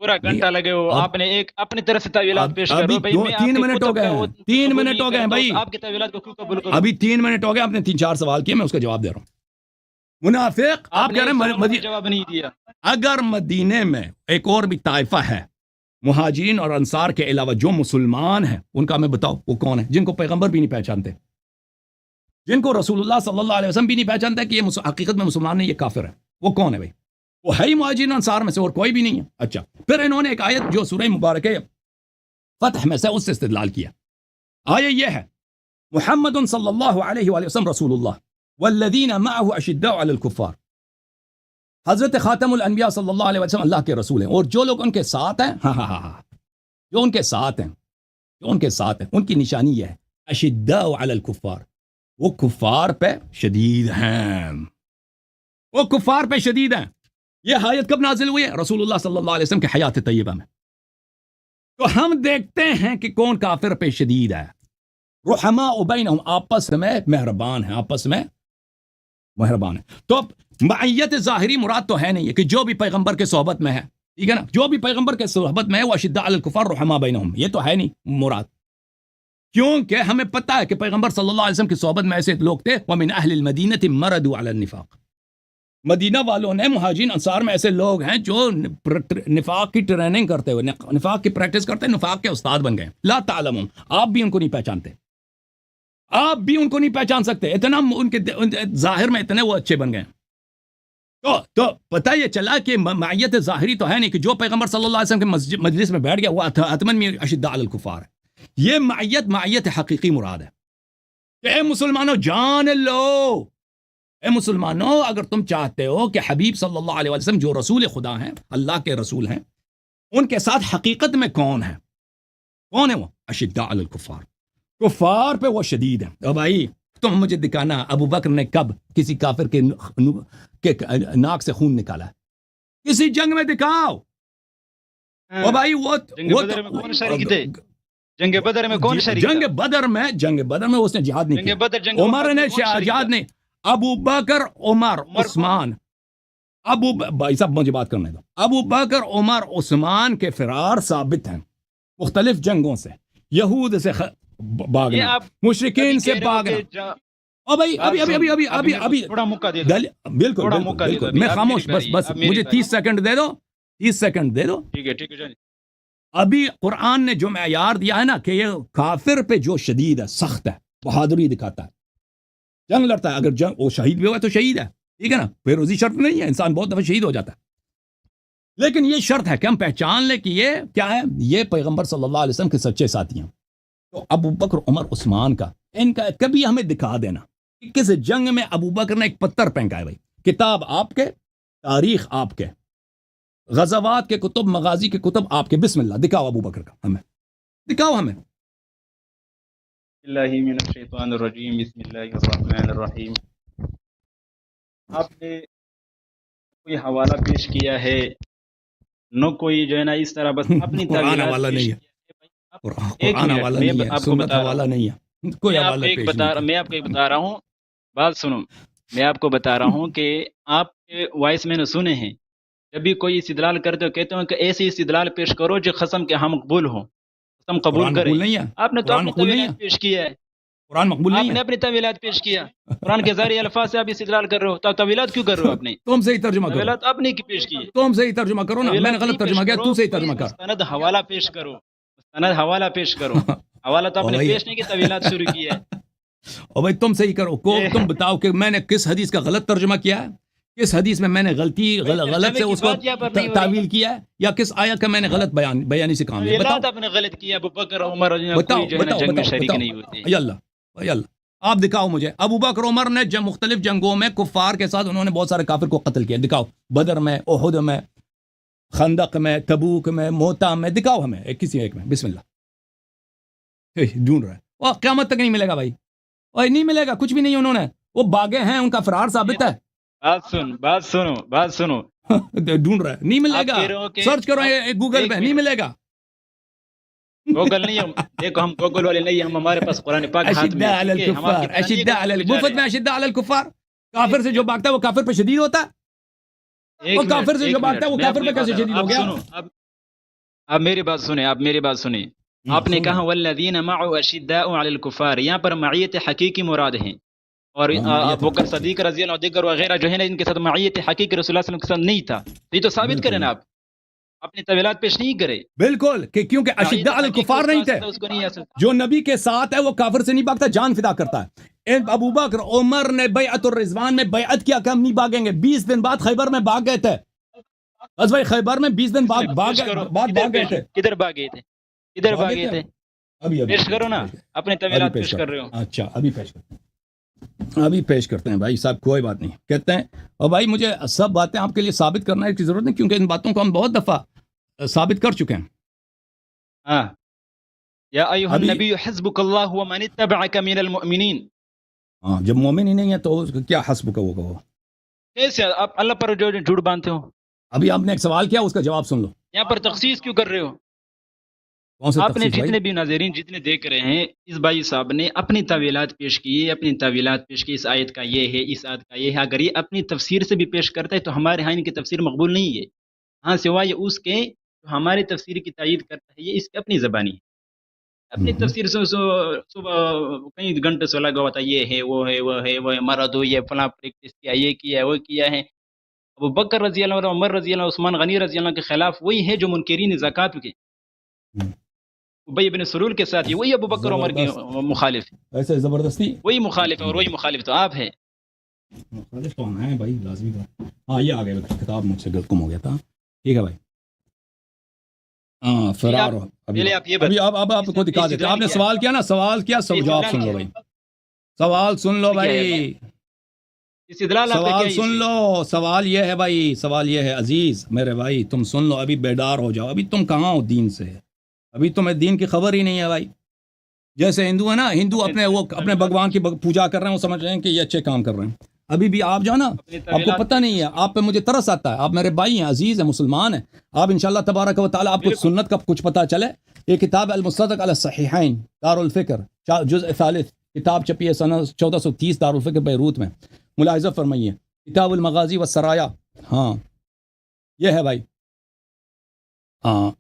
پورا گھنٹہ لگے ہو, آپ نے ایک اپنی طرف سے تعویلات پیش کرو. 3 منٹ ہو گئے ہیں, 3 منٹ ہو گئے ہیں بھائی, آپ کی تعویلات کو کیوں قبول کروں؟ ابھی 3 منٹ ہو گئے, آپ نے 3-4 سوال کیے, میں اس کا جواب دے رہا ہوں. منافق آپ کہہ رہے ہیں جواب نہیں دیا. اگر مدینے میں ایک اور بھی طائفہ ہے مہاجرین اور انصار کے علاوہ جو مسلمان ہیں, ان کا ہمیں بتاؤ وہ کون ہے, جن کو پیغمبر بھی نہیں پہچانتے, جن کو رسول اللہ صلی اللہ علیہ وسلم بھی نہیں پہچانتا کہ یہ حقیقت میں مسلمان نہیں, یہ کافر ہے. وہ کون ہے بھائی؟ وہ ہے ہی مہاجرین انصار میں سے, اور کوئی بھی نہیں ہے. اچھا, پھر انہوں نے ایک آیت جو سورہ مبارکہ فتح میں سے, اس سے استدلال کیا. آیت یہ ہے, محمد صلی اللہ علیہ وآلہ وسلم رسول اللہ والذین معه اشداء علی الکفار. حضرت خاتم الانبیاء صلی اللہ علیہ وسلم اللہ کے رسول ہیں, اور جو لوگ ان کے ساتھ ہیں, جو ان کے ساتھ ہیں, ان کی نشانی یہ ہے, اشداء علی الکفار, وہ کفار پہ شدید ہیں, وہ کفار پہ شدید ہیں. یہ آیت کب نازل ہوئی ہے؟ رسول اللہ صلی اللہ علیہ وسلم کی حیات طیبہ میں. تو ہم دیکھتے ہیں کہ کون کافر پہ شدید ہے. رحماء بینہم, آپس میں مہربان ہیں, آپس میں مہربان ہیں. تو معیت ظاہری مراد تو ہے نہیں کہ جو بھی پیغمبر کے صحبت میں ہے, ٹھیک ہے نا, جو بھی پیغمبر کے صحبت میں ہے وہ اشداء علی الکفار رحماء بینہم, یہ تو ہے نہیں مراد. کیونکہ ہمیں پتہ ہے کہ پیغمبر صلی اللہ علیہ وسلم کی صحبت میں ایسے لوگ تھے, وَمِنْ أَهْلِ الْمَدِينَةِ مَرَدُوا عَلَى النِّفَاقِ, مدینہ والوں نے, مہاجرین انصار میں ایسے لوگ ہیں جو نفاق کی ٹریننگ کرتے ہوئے, نفاق کی پریکٹس کرتے ہیں, نفاق کے استاد بن گئے. لا تعلمون, آپ بھی ان کو نہیں پہچانتے, آپ بھی ان کو نہیں پہچان سکتے, اتنا ان کے ظاہر میں اتنے وہ اچھے بن گئے. تو پتہ یہ چلا کہ معیت ظاہری تو ہے نہیں کہ جو پیغمبر صلی اللہ علیہ وسلم کے مجلس میں بیٹھ گیا وہ حتماً میں اشداء علی الکفار ہے. یہ معیت حقیقی مراد ہے کہ اے مسلمانوں جان لو، اے مسلمانوں اگر تم چاہتے ہو کہ حبیب صلی اللہ علیہ وسلم جو رسول خدا ہیں، اللہ کے رسول ہیں، ان کے ساتھ حقیقت میں کون ہے وہ؟ اشداء علی الکفار، کفار پہ وہ شدید ہیں۔ تو بھائی تم مجھے دکھانا ابو بکر نے کب کسی کافر کے ناک سے خون نکالا ہے؟ کسی جنگ میں دکھاؤ۔ او بھائی وہ جنگ بدر میں کون شریک تھے؟ جنگ بدر میں کون شریک تھا؟ جنگ بدر میں اس نے جہاد نہیں کیا، عمر نے جہاد نہیں، ابو بکر عمر عثمان، بھائی صاحب مجھے بات کرنے دو، ابو بکر عمر عثمان کے فرار ثابت ہیں مختلف جنگوں سے، یہود سے بھاگنا، مشرکین سے بھاگنا۔ او بھائی ابھی تھوڑا موقع دے دو، بالکل میں خاموش، بس مجھے 30 سیکنڈ دے دو، 30 سیکنڈ دے دو۔ ٹھیک ہے جی۔ ابھی قرآن نے جو معیار دیا ہے نا کہ یہ کافر پہ جو شدید ہے، سخت ہے، بہادری دکھاتا ہے، جنگ لڑتا ہے، اگر جنگ وہ شہید بھی ہوا تو شہید ہے، ٹھیک ہے نا، فیروزی شرط نہیں ہے، انسان بہت دفعہ شہید ہو جاتا ہے، لیکن یہ شرط ہے کہ ہم پہچان لیں کہ یہ کیا ہے، یہ پیغمبر صلی اللہ علیہ وسلم کے سچے ساتھی ہیں۔ تو ابو بکر عمر عثمان کا ان کا کبھی ہمیں دکھا دینا کہ کس جنگ میں ابو بکر نے ایک پتھر پھینکا ہے۔ بھائی کتاب آپ کے، تاریخ آپ کے، غزوات کے کتب، مغازی کے کتب آپ کے، بسم اللہ دکھاؤ ابو بکر کا، ہمیں دکھاؤ ہمیں۔ اللہ من الشیطان الرجیم، بسم اللہ الرحمن الرحیم۔ آپ نے کوئی حوالہ پیش کیا ہے نہ کوئی جو ہے نا اس طرح بس اپنی قرآن حوالہ نہیں ہے، قرآن حوالہ نہیں ہے، سنت حوالہ نہیں ہے، کوئی حوالہ پیش نہیں۔ میں آپ کو بتا رہا ہوں، بات سنو، میں آپ کو بتا رہا ہوں کہ آپ کے وائس میں نے سنے ہیں، جب بھی کوئی استدلال کرتے ہو کہتے ہو کہ ایسی استدلال پیش کرو جو قسم کے ہم مقبول ہوں، قسم قبول کریں۔ آپ نے تو اپنی طویلات پیش کیا ہے، قرآن مقبول نہیں ہے، آپ نے اپنی طویلات پیش کیا، قرآن کے ظاہری الفاظ سے آپ استدلال کر رہے ہو، تو طویلات کیوں کر رہے ہو؟ اپنی تم صحیح ترجمہ کرو، طویلات اپنی کی پیش کی ہے، تم صحیح ترجمہ کرو نا، میں نے غلط ترجمہ کیا، تو صحیح ترجمہ کر، مستند حوالہ پیش کرو، مستند حوالہ پیش کرو، حوالہ تو آپ نے پیش نہیں کی، طویلات شروع کی ہے۔ اور بھائی تم صحیح کرو، تم بتاؤ کہ میں نے کس حدیث کا غلط ترجمہ کیا ہے، کس حدیث میں نے غلط سے اس کو تعویل کیا ہے، یا کس آیت کا میں نے غلط بیانی سے کام لیا، بتاؤ۔ آپ نے غلط کیا، ابو بکر عمر کوئی جو ہے نا جنگ میں شریک نہیں ہوتے۔ یا اللہ آپ دکھاؤ مجھے، ابو بکر عمر نے مختلف جنگوں میں کفار کے ساتھ انہوں نے بہت سارے کافر کو قتل کیا، دکھاؤ، بدر میں، احد میں، خندق میں، تبوک میں، موتا میں، دکھاؤ ہمیں کسی ایک میں، بسم اللہ۔ ڈھونڈ رہا ہے، وہ قیامت تک نہیں ملے گا بھائی، اور نہیں ملے گا، کچھ بھی نہیں، انہوں نے وہ باغے ہیں، ان کا فرار ثابت ہے۔ بات سنو ڈھونڈ رہا ہے، نہیں ملے گا، سرچ کرو گوگل پہ، نہیں ملے گا، گوگل نہیں، دیکھو ہم گوگل والے نہیں، ہم ہمارے پاس قرآن پاک ہاتھ میں ہے، اشداء علی مفت میں اشداء علی الکفار، کافر سے جو بھاگتا ہے وہ کافر پہ شدید ہوتا ہے، وہ کافر سے جو بھاگتا ہے وہ کافر پہ کیسے شدید ہو گیا؟ اب میری بات سنیں، آپ نے کہا والذین معه اشداء علی الکفار، یہاں پر معیت حقیقی مراد ہیں، اور ابو بکر صدیق رضی اللہ عنہ دیگر وغیرہ جو ہے نا ان کے ساتھ معیت حقیقی رسول اللہ صلی اللہ علیہ وسلم کے ساتھ نہیں تھا، یہ تو ثابت کریں نا، آپ اپنی طویلات پیش نہیں کرے، بالکل، کہ کیونکہ اشداء علی الکفار نہیں تھے، جو نبی کے ساتھ ہے وہ کافر سے نہیں بھاگتا، جان فدا کرتا ہے۔ ابو بکر عمر نے بیعت الرضوان میں بیعت کیا کہ ہم نہیں بھاگیں گے، 20 دن بعد خیبر میں بھاگ گئے تھے، بس بھائی خیبر میں 20 دن بعد بھاگ گئے تھے، کدھر بھاگے تھے؟ پیش کرو نا، اپنے طویلات پیش کر رہے ہو۔ اچھا ابھی پیش کرتے ہیں بھائی صاحب، کوئی بات نہیں، کہتے ہیں، اور بھائی مجھے سب باتیں آپ کے لیے ثابت کرنا کی ضرورت نہیں، کیونکہ ان باتوں کو ہم بہت دفعہ ثابت کر چکے ہیں۔ ہاں، یا ایھا النبی حسبک اللہ ومن اتبعک من المؤمنین، ہاں جب مومن ہی نہیں ہے تو کیا حسب کا وہ کیسے آپ اللہ پر جو جھوٹ باندھتے ہو؟ ابھی آپ نے ایک سوال کیا، اس کا جواب سن لو۔ یہاں پر تخصیص کیوں کر رہے ہو؟ آپ نے جتنے بھی ناظرین جتنے دیکھ رہے ہیں، اس بھائی صاحب نے اپنی طویلات پیش کی، اس آیت کا یہ ہے، اس آیت کا یہ ہے، اگر یہ اپنی تفسیر سے بھی پیش کرتا ہے تو ہمارے ہاں ان کی تفسیر مقبول نہیں ہے، ہاں سوائے اس کے جو ہماری تفسیر کی تائید کرتا ہے، یہ اس کی اپنی زبانی ہے، اپنی تفسیر سے صبح کئی گھنٹے سے لگا ہوا تھا، یہ ہے وہ ہے وہ ہے وہ مرد ہو، یہ فلاں پریکٹس کیا، یہ کیا وہ کیا ہے۔ ابو بکر رضی اللہ عنہ، عمر رضی اللہ عنہ، عثمان غنی رضی اللہ عنہ کے خلاف وہی ہے جو منکرین زکوٰۃ کے، ابی بن سلول کے ساتھ، وہی ابو بکر عمر کی مخالف ہے، ایسے زبردستی وہی مخالف ہے، اور وہی مخالف تو آپ ہے، مخالف تو ہیں بھائی، لازمی بات۔ ہاں یہ آ گیا، کتاب مجھ سے گم ہو گیا تھا، ٹھیک ہے بھائی۔ ہاں فرار ہو پہلے آپ یہ ابھی اب آپ کو دکھا دیتے. آپ نے سوال کیا نا, سوال کیا, سب جواب سن لو بھائی, سوال سن لو بھائی, استدلال آپ کا سوال کیا سن ہے؟ لو. سوال یہ ہے بھائی, سوال یہ ہے عزیز میرے بھائی, تم سن لو, ابھی بیدار ہو جاؤ. ابھی تم کہاں ہو دین سے, ابھی تمہیں دین کی خبر ہی نہیں ہے بھائی. جیسے ہندو ہے نا, ہندو اپنے بھگوان کی پوجا کر رہے ہیں, وہ سمجھ رہے ہیں کہ یہ اچھے کام کر رہے ہیں. ابھی بھی آپ جو ہے نا, آپ کو پتہ نہیں ہے, آپ پہ مجھے ترس آتا ہے. آپ میرے بھائی ہیں, عزیز ہیں, مسلمان ہیں. آپ انشاءاللہ تبارک و تعالیٰ آپ کو سنت کا کچھ پتہ چلے. یہ کتاب المصدق علی الصحیحین دار الفکر جزء ثالث, کتاب چھپی ہے سنہ 1430 دار الفکر بیروت میں. ملاحظہ فرمائیے, کتاب المغازی والسرایا, ہاں یہ ہے بھائی, ہاں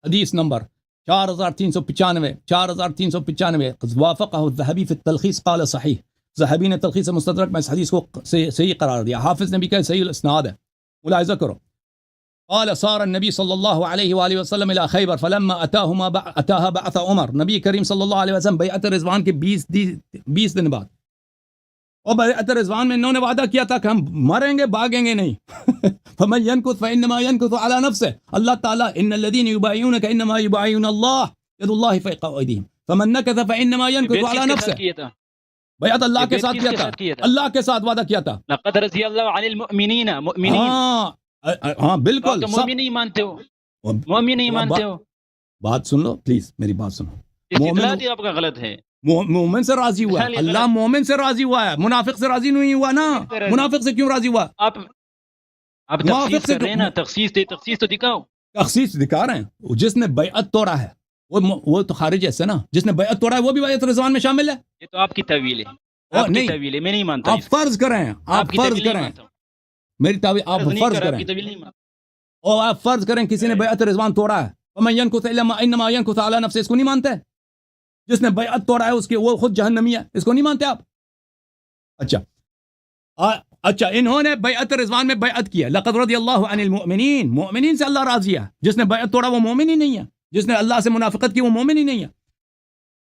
حدیث نمبر 4395 وافقہ الذہبی فی التلخیص قال صحیح. ذہبی نے تلخیص مستدرک میں اس حدیث کو صحیح قرار دیا. حافظ نے بھی کہا صحیح الاسناد ہے. ملاحظہ کرو, قال صار النبی صلی اللہ علیہ وآلہ وسلم الى خیبر فلما اتاها بعث عمر. نبی کریم صلی اللہ علیہ وسلم بیعت رضوان کے 20 دن بعد, اور بیعت رضوان میں انہوں نے وعدہ کیا تھا کہ ہم مریں گے, بھاگیں گے نہیں. فمن ينكث فانما ينكث على نفسه. اللہ تعالیٰ ان الذين يبايعونك انما يبايعون الله يد الله فوق ايديهم فمن نكث فانما ينكث على نفسه. بیعت اللہ کے ساتھ کیا تھا, اللہ کے ساتھ وعدہ کیا تھا. لقد رضی اللہ عن المؤمنین, مؤمنین, ہاں بالکل. مومن نہیں مانتے ہو, مومن نہیں مانتے ہو. بات سن لو پلیز, میری بات سنو. استدلال آپ کا غلط ہے. مومن سے راضی ہوا ہے اللہ, مومن سے راضی ہوا ہے, منافق سے راضی نہیں ہوا نا. منافق سے کیوں راضی ہوا؟ آپ تخصیص کر رہے ہیں نا, تخصیص تو دکھاؤ. تخصیص دکھا رہے ہیں. جس نے بیعت توڑا ہے وہ تو خارج ہے نا. جس نے بیعت توڑا ہے وہ بھی بیعت رضوان میں شامل ہے. یہ تو آپ کی طویل ہے, آپ کی طویل ہے, میں نہیں مانتا. آپ فرض کریں, آپ فرض کریں, میری طویل آپ فرض کریں, اور آپ فرض کریں کسی نے بیعت رضوان توڑا ہے, ومن ينكث انما ينكث على نفسه, اس کو نہیں مانتے؟ جس نے بیعت توڑا ہے اس کی وہ خود جہنمی ہے, اس کو نہیں مانتے آپ؟ اچھا انہوں نے بیعت رضوان میں بیعت کیا. لقد رضی اللہ عن المؤمنین, مومنین سے اللہ راضی ہے. جس نے بیعت توڑا وہ مومن ہی نہیں ہے. جس نے اللہ سے منافقت کی وہ مومن ہی نہیں ہے.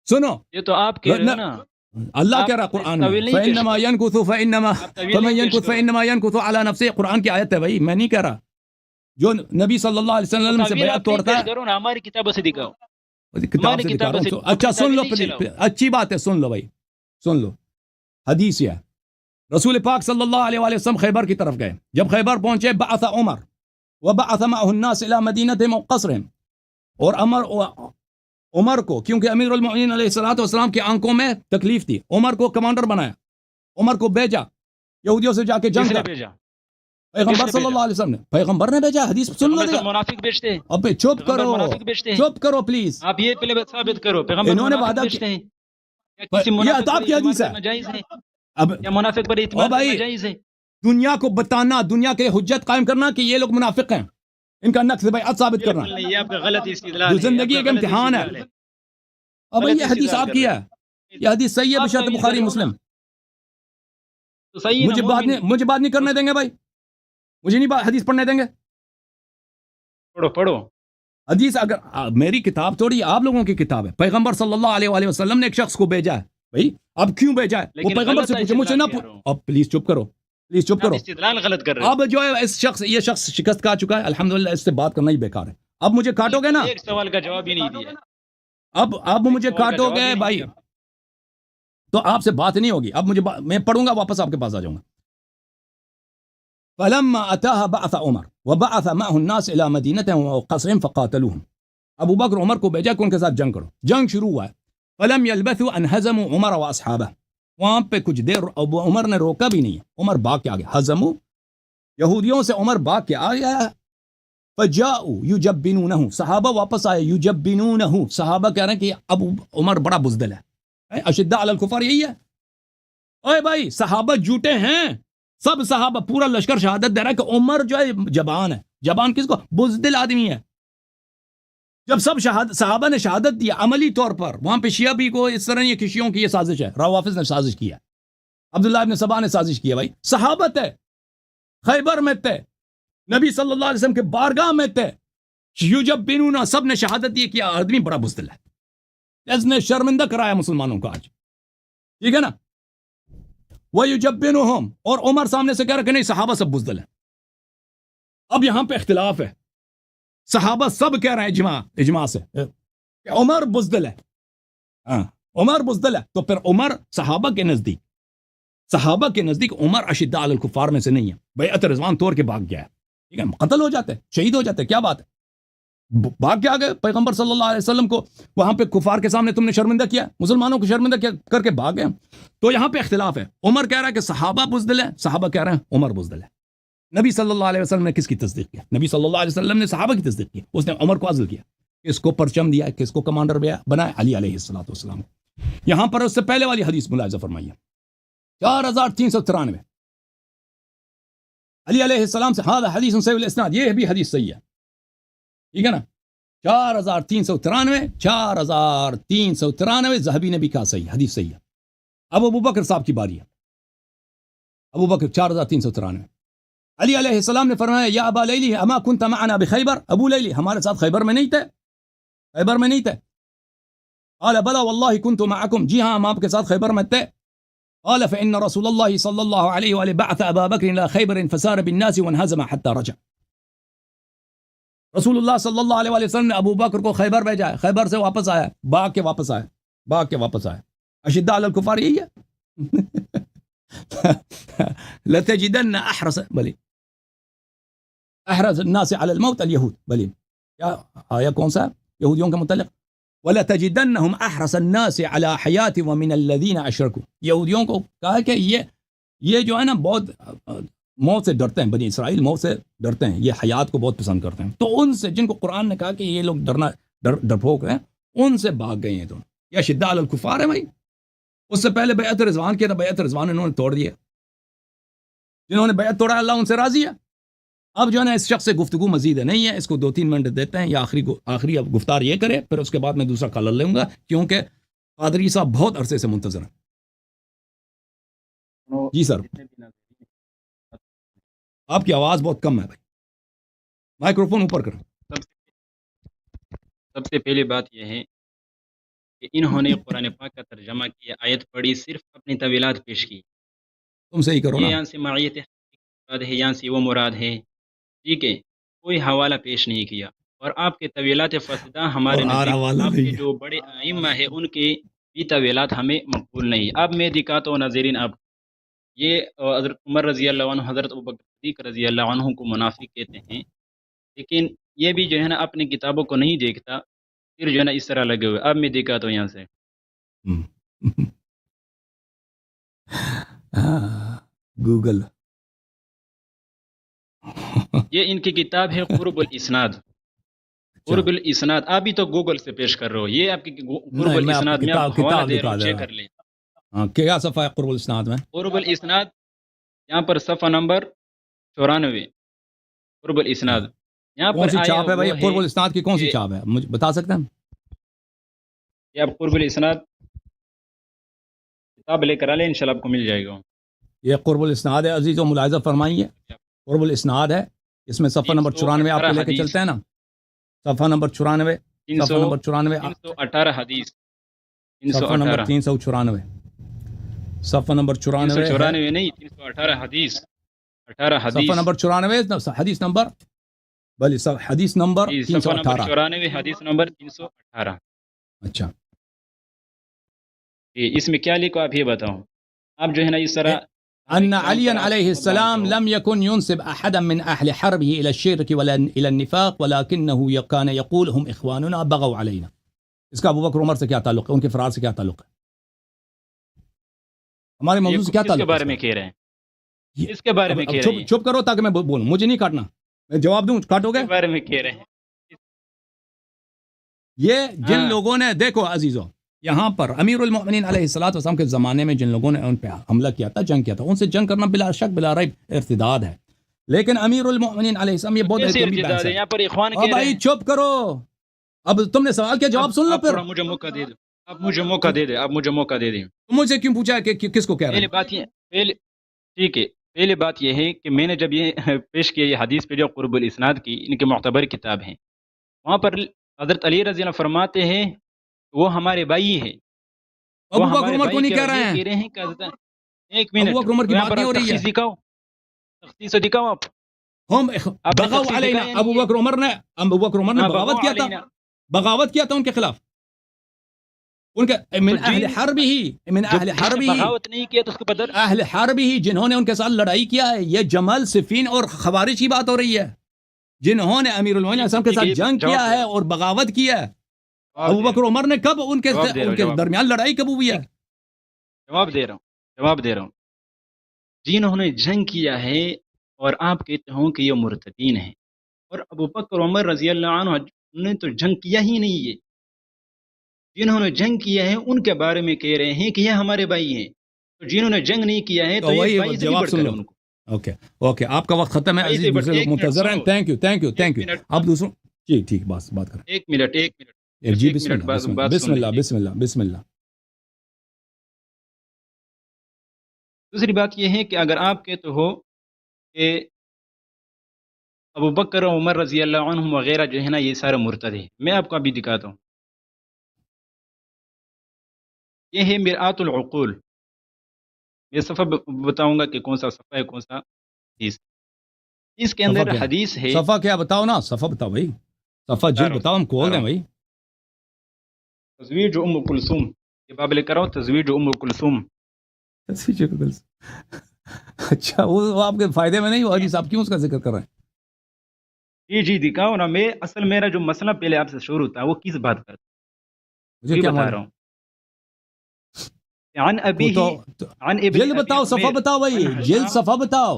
سنو, یہ تو آپ کہہ رہے ہو نا, اللہ کہہ رہا قرآن میں فإنما ينكث فمن ينكث فإنما ينكث على نفسه. قرآن کی آیت ہے بھائی, میں نہیں کہہ رہا. جو نبی صلی اللہ علیہ وسلم سے بیعت توڑتا ہے, ہماری کتابوں سے دکھاؤ. کتاب سے دکھا رہا ہوں. اچھا سن لو, اچھی بات ہے, سن لو بھائی, سن لو. حدیث ہے, رسول پاک صلی اللہ علیہ وآلہ وسلم خیبر کی طرف گئے. جب خیبر پہنچے, بعث عمر وبعث معه الناس الى مدینتهم وقصرهم. اور عمر کو, کیونکہ امیر المؤمنین علیہ الصلوۃ والسلام کی آنکھوں میں تکلیف تھی, عمر کو کمانڈر بنایا, عمر کو بھیجا یہودیوں سے جا کے جنگ کر. پیغمبر صلی اللہ علیہ وسلم نے, پیغمبر نے بھیجا. حدیث سن لو, منافق بیچتے ہیں. ابے چپ کرو, چپ کرو پلیز. آپ یہ پہلے ثابت کرو, پیغمبر انہوں نے وعدہ بیچتے ہیں. یہ عطاب کی حدیث ہے. جائز ہے اب کیا منافق پر اعتماد کرنا جائز ہے؟ دنیا کو بتانا, دنیا کے حجت قائم کرنا کہ یہ لوگ منافق ہیں, ان کا نقص بیعت ثابت کرنا, یہ آپ کا غلط استدلال ہے. زندگی ایک امتحان ہے. اب یہ حدیث آپ کی ہے, یہ حدیث صحیح ہے بشرط بخاری مسلم. مجھے بات نہیں کرنے دیں گے بھائی, مجھے نہیں حدیث پڑھنے دیں گے. پڑھو حدیث. اگر میری کتاب تھوڑی, آپ لوگوں کی کتاب ہے. پیغمبر صلی اللہ علیہ وآلہ وسلم نے ایک شخص کو بھیجا ہے بھائی. اب کیوں بھیجا ہے وہ پیغمبر سے پوچھے, مجھ سے نہ پوچھو. اب پلیز چپ کرو, پلیز چپ کرو. استدلال غلط کر رہے ہیں. اب جو ہے یہ شخص شکست کھا چکا ہے, الحمدللہ, اس سے بات کرنا ہی بیکار ہے. اب مجھے کاٹو گے نا, ایک سوال کا جواب ہی نہیں دیا. اب مجھے کاٹو گے بھائی تو آپ سے بات نہیں ہوگی. اب میں پڑھوں گا, واپس آپ کے پاس آ جاؤں گا. فلما اتاها بعث عمر وبعث معه الناس الى مدینتهم وقصرهم فقاتلوهم. ابو بکر عمر کو بھیجا کہ ان کے ساتھ جنگ کرو. جنگ شروع ہوا ہے. فلم يلبثوا ان هزموا عمر واصحابه. وہاں پہ کچھ دیر عمر نے روکا بھی نہیں, عمر بھاگ کے آگے. ہزموا, یہودیوں سے عمر بھاگ کے آیا. فجاءوا يجبنونه, صحابہ واپس آئے. يجبنونه, صحابہ کہہ رہے ہیں کہ اب عمر بڑا بزدل ہے. اشداء علی الکفار یہی ہے. اوے بھائی صحابہ جھوٹے ہیں, سب صحابہ, پورا لشکر شہادت دے رہا ہے کہ عمر جو ہے جبان ہے. جبان کس کو؟ بزدل آدمی ہے. جب سب صحابہ نے شہادت دیا عملی طور پر, وہاں پہ شیعہ بھی کو اس طرح, یہ شیعوں کی یہ سازش ہے. روافظ نے سازش کیا, عبداللہ ابن سبا نے سازش کیا. بھائی صحابہ تھے, خیبر میں تھے, نبی صلی اللہ علیہ وسلم کے بارگاہ میں تھے. یجبنون, سب نے شہادت دی کہ آدمی بڑا بزدل ہے. اس نے شرمندہ کرایا مسلمانوں کو آج, ٹھیک ہے نا. وَيُجَبِّنُهُمْ, اور عمر سامنے سے کہہ رہا کہ نہیں صحابہ سب بزدل ہیں. اب یہاں پہ اختلاف ہے. صحابہ سب کہہ رہے ہیں اجماع سے کہ عمر بزدل ہے. ہاں عمر بزدل ہے. تو پھر عمر صحابہ کے نزدیک عمر اشداء علی الکفار میں سے نہیں ہے. بیعت رضوان توڑ کے بھاگ گیا ہے, ٹھیک ہے, قتل ہو جاتے, شہید ہو جاتے, کیا بات ہے, بھاگ کے آگے پیغمبر صلی اللہ علیہ وسلم کو وہاں پہ کفار کے سامنے تم نے شرمندہ کیا, مسلمانوں کو شرمندہ کیا کر کے بھاگ گئے. تو یہاں پہ اختلاف ہے. عمر کہہ رہا ہے کہ صحابہ بزدل ہے, صحابہ کہہ رہے ہیں عمر بزدل ہے. نبی صلی اللہ علیہ وسلم نے کس کی تصدیق کیا؟ نبی صلی اللہ علیہ وسلم نے صحابہ کی تصدیق کی. اس نے عمر کو عزل کیا, کس کو پرچم دیا, کس کو کمانڈر بنایا, علی علیہ السلام. یہاں پر اس سے پہلے والی حدیث ملاحظہ فرمائیے 4393 علی علیہ السلام سے ہاں حدیث صحیح الاسناد, یہ بھی حدیث صحیح ہے, ٹھیک ہے نا. 4393 ذہبی نے بھی کہا صحیح, حدیث صحیح ہے. اب ابو بکر صاحب کی باری ہے. ابو بکر 4393 علی علیہ السلام نے فرمایا یا ابا لیلی اما کنت معنا بخیبر, ابو لیلی ہمارے ساتھ خیبر میں نہیں تھے, قال بلا والله كنت معكم, جی ہاں ہم آپ کے ساتھ خیبر میں تھے. قال فإن رسول الله صلى الله عليه وآله بعث أبا بكر إلى خيبر فسار بالناس وانهزم حتى رجع. رسول اللہ صلی اللہ علیہ وسلم نے ابو بکر کو خیبر بھیجا ہے, خیبر سے واپس آیا, بھاگ کے واپس آیا. اشداء علی الکفار یہی ہے. لتجدن احرص الناس على الموت اليهود, بلی کیا آیا کون سا یہودیوں کے متعلق, وَلَتَجِدَنَّهُمْ أَحْرَصَ النَّاسِ عَلَى حَيَاتٍ وَمِنَ الَّذِينَ أَشْرَكُوا. یہودیوں کو کہا کہ یہ جو ہے نا بہت موت سے ڈرتے ہیں, بنی اسرائیل موت سے ڈرتے ہیں, یہ حیات کو بہت پسند کرتے ہیں. تو ان سے جن کو قرآن نے کہا کہ یہ لوگ ڈرپوک ہیں, ان سے بھاگ گئے ہیں. تو یہ شدہ علی الکفار ہے بھائی. اس سے پہلے بیعت رضوان کیا تھا, بیعت رضوان انہوں نے توڑ دیا. جنہوں نے بیعت توڑا اللہ ان سے راضی ہے. اب جو ہے نا اس شخص سے گفتگو مزید ہے نہیں ہے, اس کو 2-3 منٹ دیتے ہیں, یا آخری اب گفتار یہ کرے, پھر اس کے بعد میں دوسرا کالر لوں گا, کیونکہ قادری صاحب بہت عرصے سے منتظر ہیں. جی سر, آپ کی آواز بہت کم ہے بھائی, مائکروفون اوپر کریں. سب سے پہلی بات یہ ہے کہ انہوں نے قرآن پاک کا ترجمہ کیا, آیت پڑھی, صرف اپنی طویلات پیش کی. تم صحیح کرو نا, یہاں سے معیت مراد ہے, یہاں سے وہ مراد ہے, ٹھیک ہے, کوئی حوالہ پیش نہیں کیا. اور آپ کے طویلات فاسدہ ہمارے نزدیک آپ کے جو بڑے ائمہ ہیں ان کے بھی طویلات ہمیں مقبول نہیں. اب میں دکھاتا ہوں ناظرین, آپ یہ حضرت عمر رضی اللہ عنہ, حضرت ابوبکر صدیق رضی اللہ عنہ کو منافق کہتے ہیں, لیکن یہ بھی جو ہے نا اپنی کتابوں کو نہیں دیکھتا, پھر جو ہے نا اس طرح لگے ہوئے. اب میں دکھاتا ہوں یہاں سے, گوگل, یہ ان کی کتاب ہے قرب الاسناد. قرب الاسناد, آپ بھی تو گوگل سے پیش کر رہے ہو, یہ آپ کی قرب الاسناد میں آپ حوالہ دے رہا ہوں, چیک کر لیں. کیا صفحہ ہے قرب الاسناد میں؟ قرب الاسناد یہاں پر صفحہ نمبر 94, قرب الاسناد. یہاں کون پر سی چھاپ ہے بھائی قرب الاسناد کی, کون سی چھاپ ہے مجھے بتا سکتے ہیں؟ یہ آپ قرب الاسناد کتاب لے کر آ لیں, انشاءاللہ آپ کو مل جائے گا. یہ قرب الاسناد ہے عزیز و ملاحظہ فرمائیے, قرب الاسناد ہے, اس میں صفحہ نمبر 94 آپ کو لے کے چلتے ہیں نا, صفحہ نمبر 94, صفحہ نمبر 94, 318 حدیث, صفحہ نمبر 394, صفحہ نمبر 94 نہیں, 318 حدیث, 18 حدیث, صفحہ نمبر 94, حدیث نمبر, بلی حدیث نمبر 318, حدیث نمبر 318. اچھا, اس میں کیا لکھو آپ یہ بتاؤ. آپ جو ہے نا اس طرح أن عليا عليه السلام لم يكن ينسب أحدا من أهل حربه إلى الشرك ولا إلى النفاق, ولكنه كان يقول هم إخواننا بغوا علينا. اس کا ابو بکر عمر سے کیا تعلق ہے, ان کے فرار سے کیا تعلق ہے, ہمارے موضوع سے کیا تعلق ہے؟ اس کے بارے میں کہہ رہے ہیں, اس کے بارے میں کہہ رہے ہیں. چپ کرو تاکہ میں بولوں, مجھے نہیں کاٹنا, میں جواب دوں, کاٹو گے؟ اس کے بارے میں کہہ رہے ہیں. یہ جن لوگوں نے, دیکھو عزیزو, یہاں پر امیر المؤمنین علیہ الصلوۃ والسلام کے زمانے میں جن لوگوں نے ان پہ حملہ کیا تھا, جنگ کیا تھا, ان سے جنگ کرنا بلا شک بلا ریب ارتداد ہے. لیکن امیر المؤمنین علیہ السلام, یہ بہت لمبی بحث ہے. یہاں پر اخوان کہہ رہے ہیں. بھائی چپ کرو, اب تم نے سوال کیا, جواب سن لو پھر. مجھے موقع دے دو, اب مجھے موقع دے دیں, اب مجھے موقع دے دیں. مجھ سے کیوں پوچھا کہ کس کو کہہ رہے ہیں؟ پہلی بات یہ, ٹھیک ہے, پہلی بات یہ ہے کہ میں نے جب یہ پیش کیا, یہ حدیث پہ جو قرب الاسناد کی ان کے معتبر کتاب ہیں, وہاں پر حضرت علی رضی اللہ عنہ فرماتے ہیں وہ ہمارے بھائی ہیں. ابو بکر عمر کو نہیں کہہ رہے ہیں, ایک منٹ, ابو بکر عمر کی بات نہیں ہو رہی ہے. تخصیص دکھاؤ, تخصیص دکھاؤ آپ. ہم آپ نے بغاو تفصیل علینا، دکھایا ابو نہیں ہے۔ بکر عمر نے ہاں، بغاوت کیا تھا، علینا۔ بغاوت کیا تھا ان کے خلاف، ان کے من تو اہل جن حرب ہی، من جو اہل جن حرب نے ہی، بغاوت نہیں کیا تو اس کو بدر اہل حرب ہی جنہوں نے ان کے ساتھ لڑائی کیا ہے. یہ جمل صفین اور خوارج کی بات ہو رہی ہے، جنہوں نے امیر المومنین علیہ السلام کے ساتھ جنگ کیا ہے اور بغاوت کیا ہے. ابو بکر عمر نے کب ان کے درمیان لڑائی کب ہوئی ہے؟ جواب دے رہا ہوں جنہوں نے جنگ کیا ہے اور آپ کہتے ہوں کہ یہ مرتدین ہیں، اور ابو بکر عمر رضی اللہ عنہ نے تو جنگ کیا ہی نہیں ہے. جنہوں نے جنگ کیا ہے ان کے بارے میں کہہ رہے ہیں کہ یہ ہمارے بھائی ہیں، تو جنہوں نے جنگ نہیں کیا ہے تو یہ وہی بھائی سے بھی جواب بڑھ سن کر لو. ان کو اوکے آپ کا وقت ختم ہے بھائی عزیز، سے بڑھ دوسرے لوگ ایک منٹ منتظر ہیں. سنو، تھینک یو. اب دوسروں جی ٹھیک بات کریں. ایک منٹ جی ایک بسم منٹ اللہ بات بسم سن اللہ لیجیے. بسم اللہ بسم اللہ. دوسری بات یہ ہے کہ اگر آپ کہتے ہو کہ ابو بکر و عمر رضی اللہ عنہم وغیرہ جو ہے نا یہ سارے مرتد ہیں، میں آپ کو ابھی دکھاتا ہوں. یہ ہے مرآت العقول. یہ صفحہ بتاؤں گا کہ کون سا صفحہ ہے کون سا حدیث. اس کے صفحہ اندر کیا حدیث ہے، صفحہ کیا بتاؤ نا، صفحہ بتاؤ بھائی، صفحہ جلد بتاؤ، ہم کھول دیں بھائی. تزویج ام کلثوم، یہ باب لے کر رہا ہوں، تزویج ام کلثوم. اچھا وہ آپ کے فائدے میں نہیں ہوا جی صاحب، کیوں اس کا ذکر کر رہے ہیں؟ جی دکھاؤ نا. میں اصل میرا جو مسئلہ پہلے آپ سے شروع ہوتا ہے وہ کس بات کا مجھے وہی کیا بتا معلوم رہا ہوں. عن وہ تو ابیہ عن ابن جلد ابی بتاؤ، صفحہ عمیر بتاؤ بھائی، عن جلد ہشام. صفحہ بتاؤ.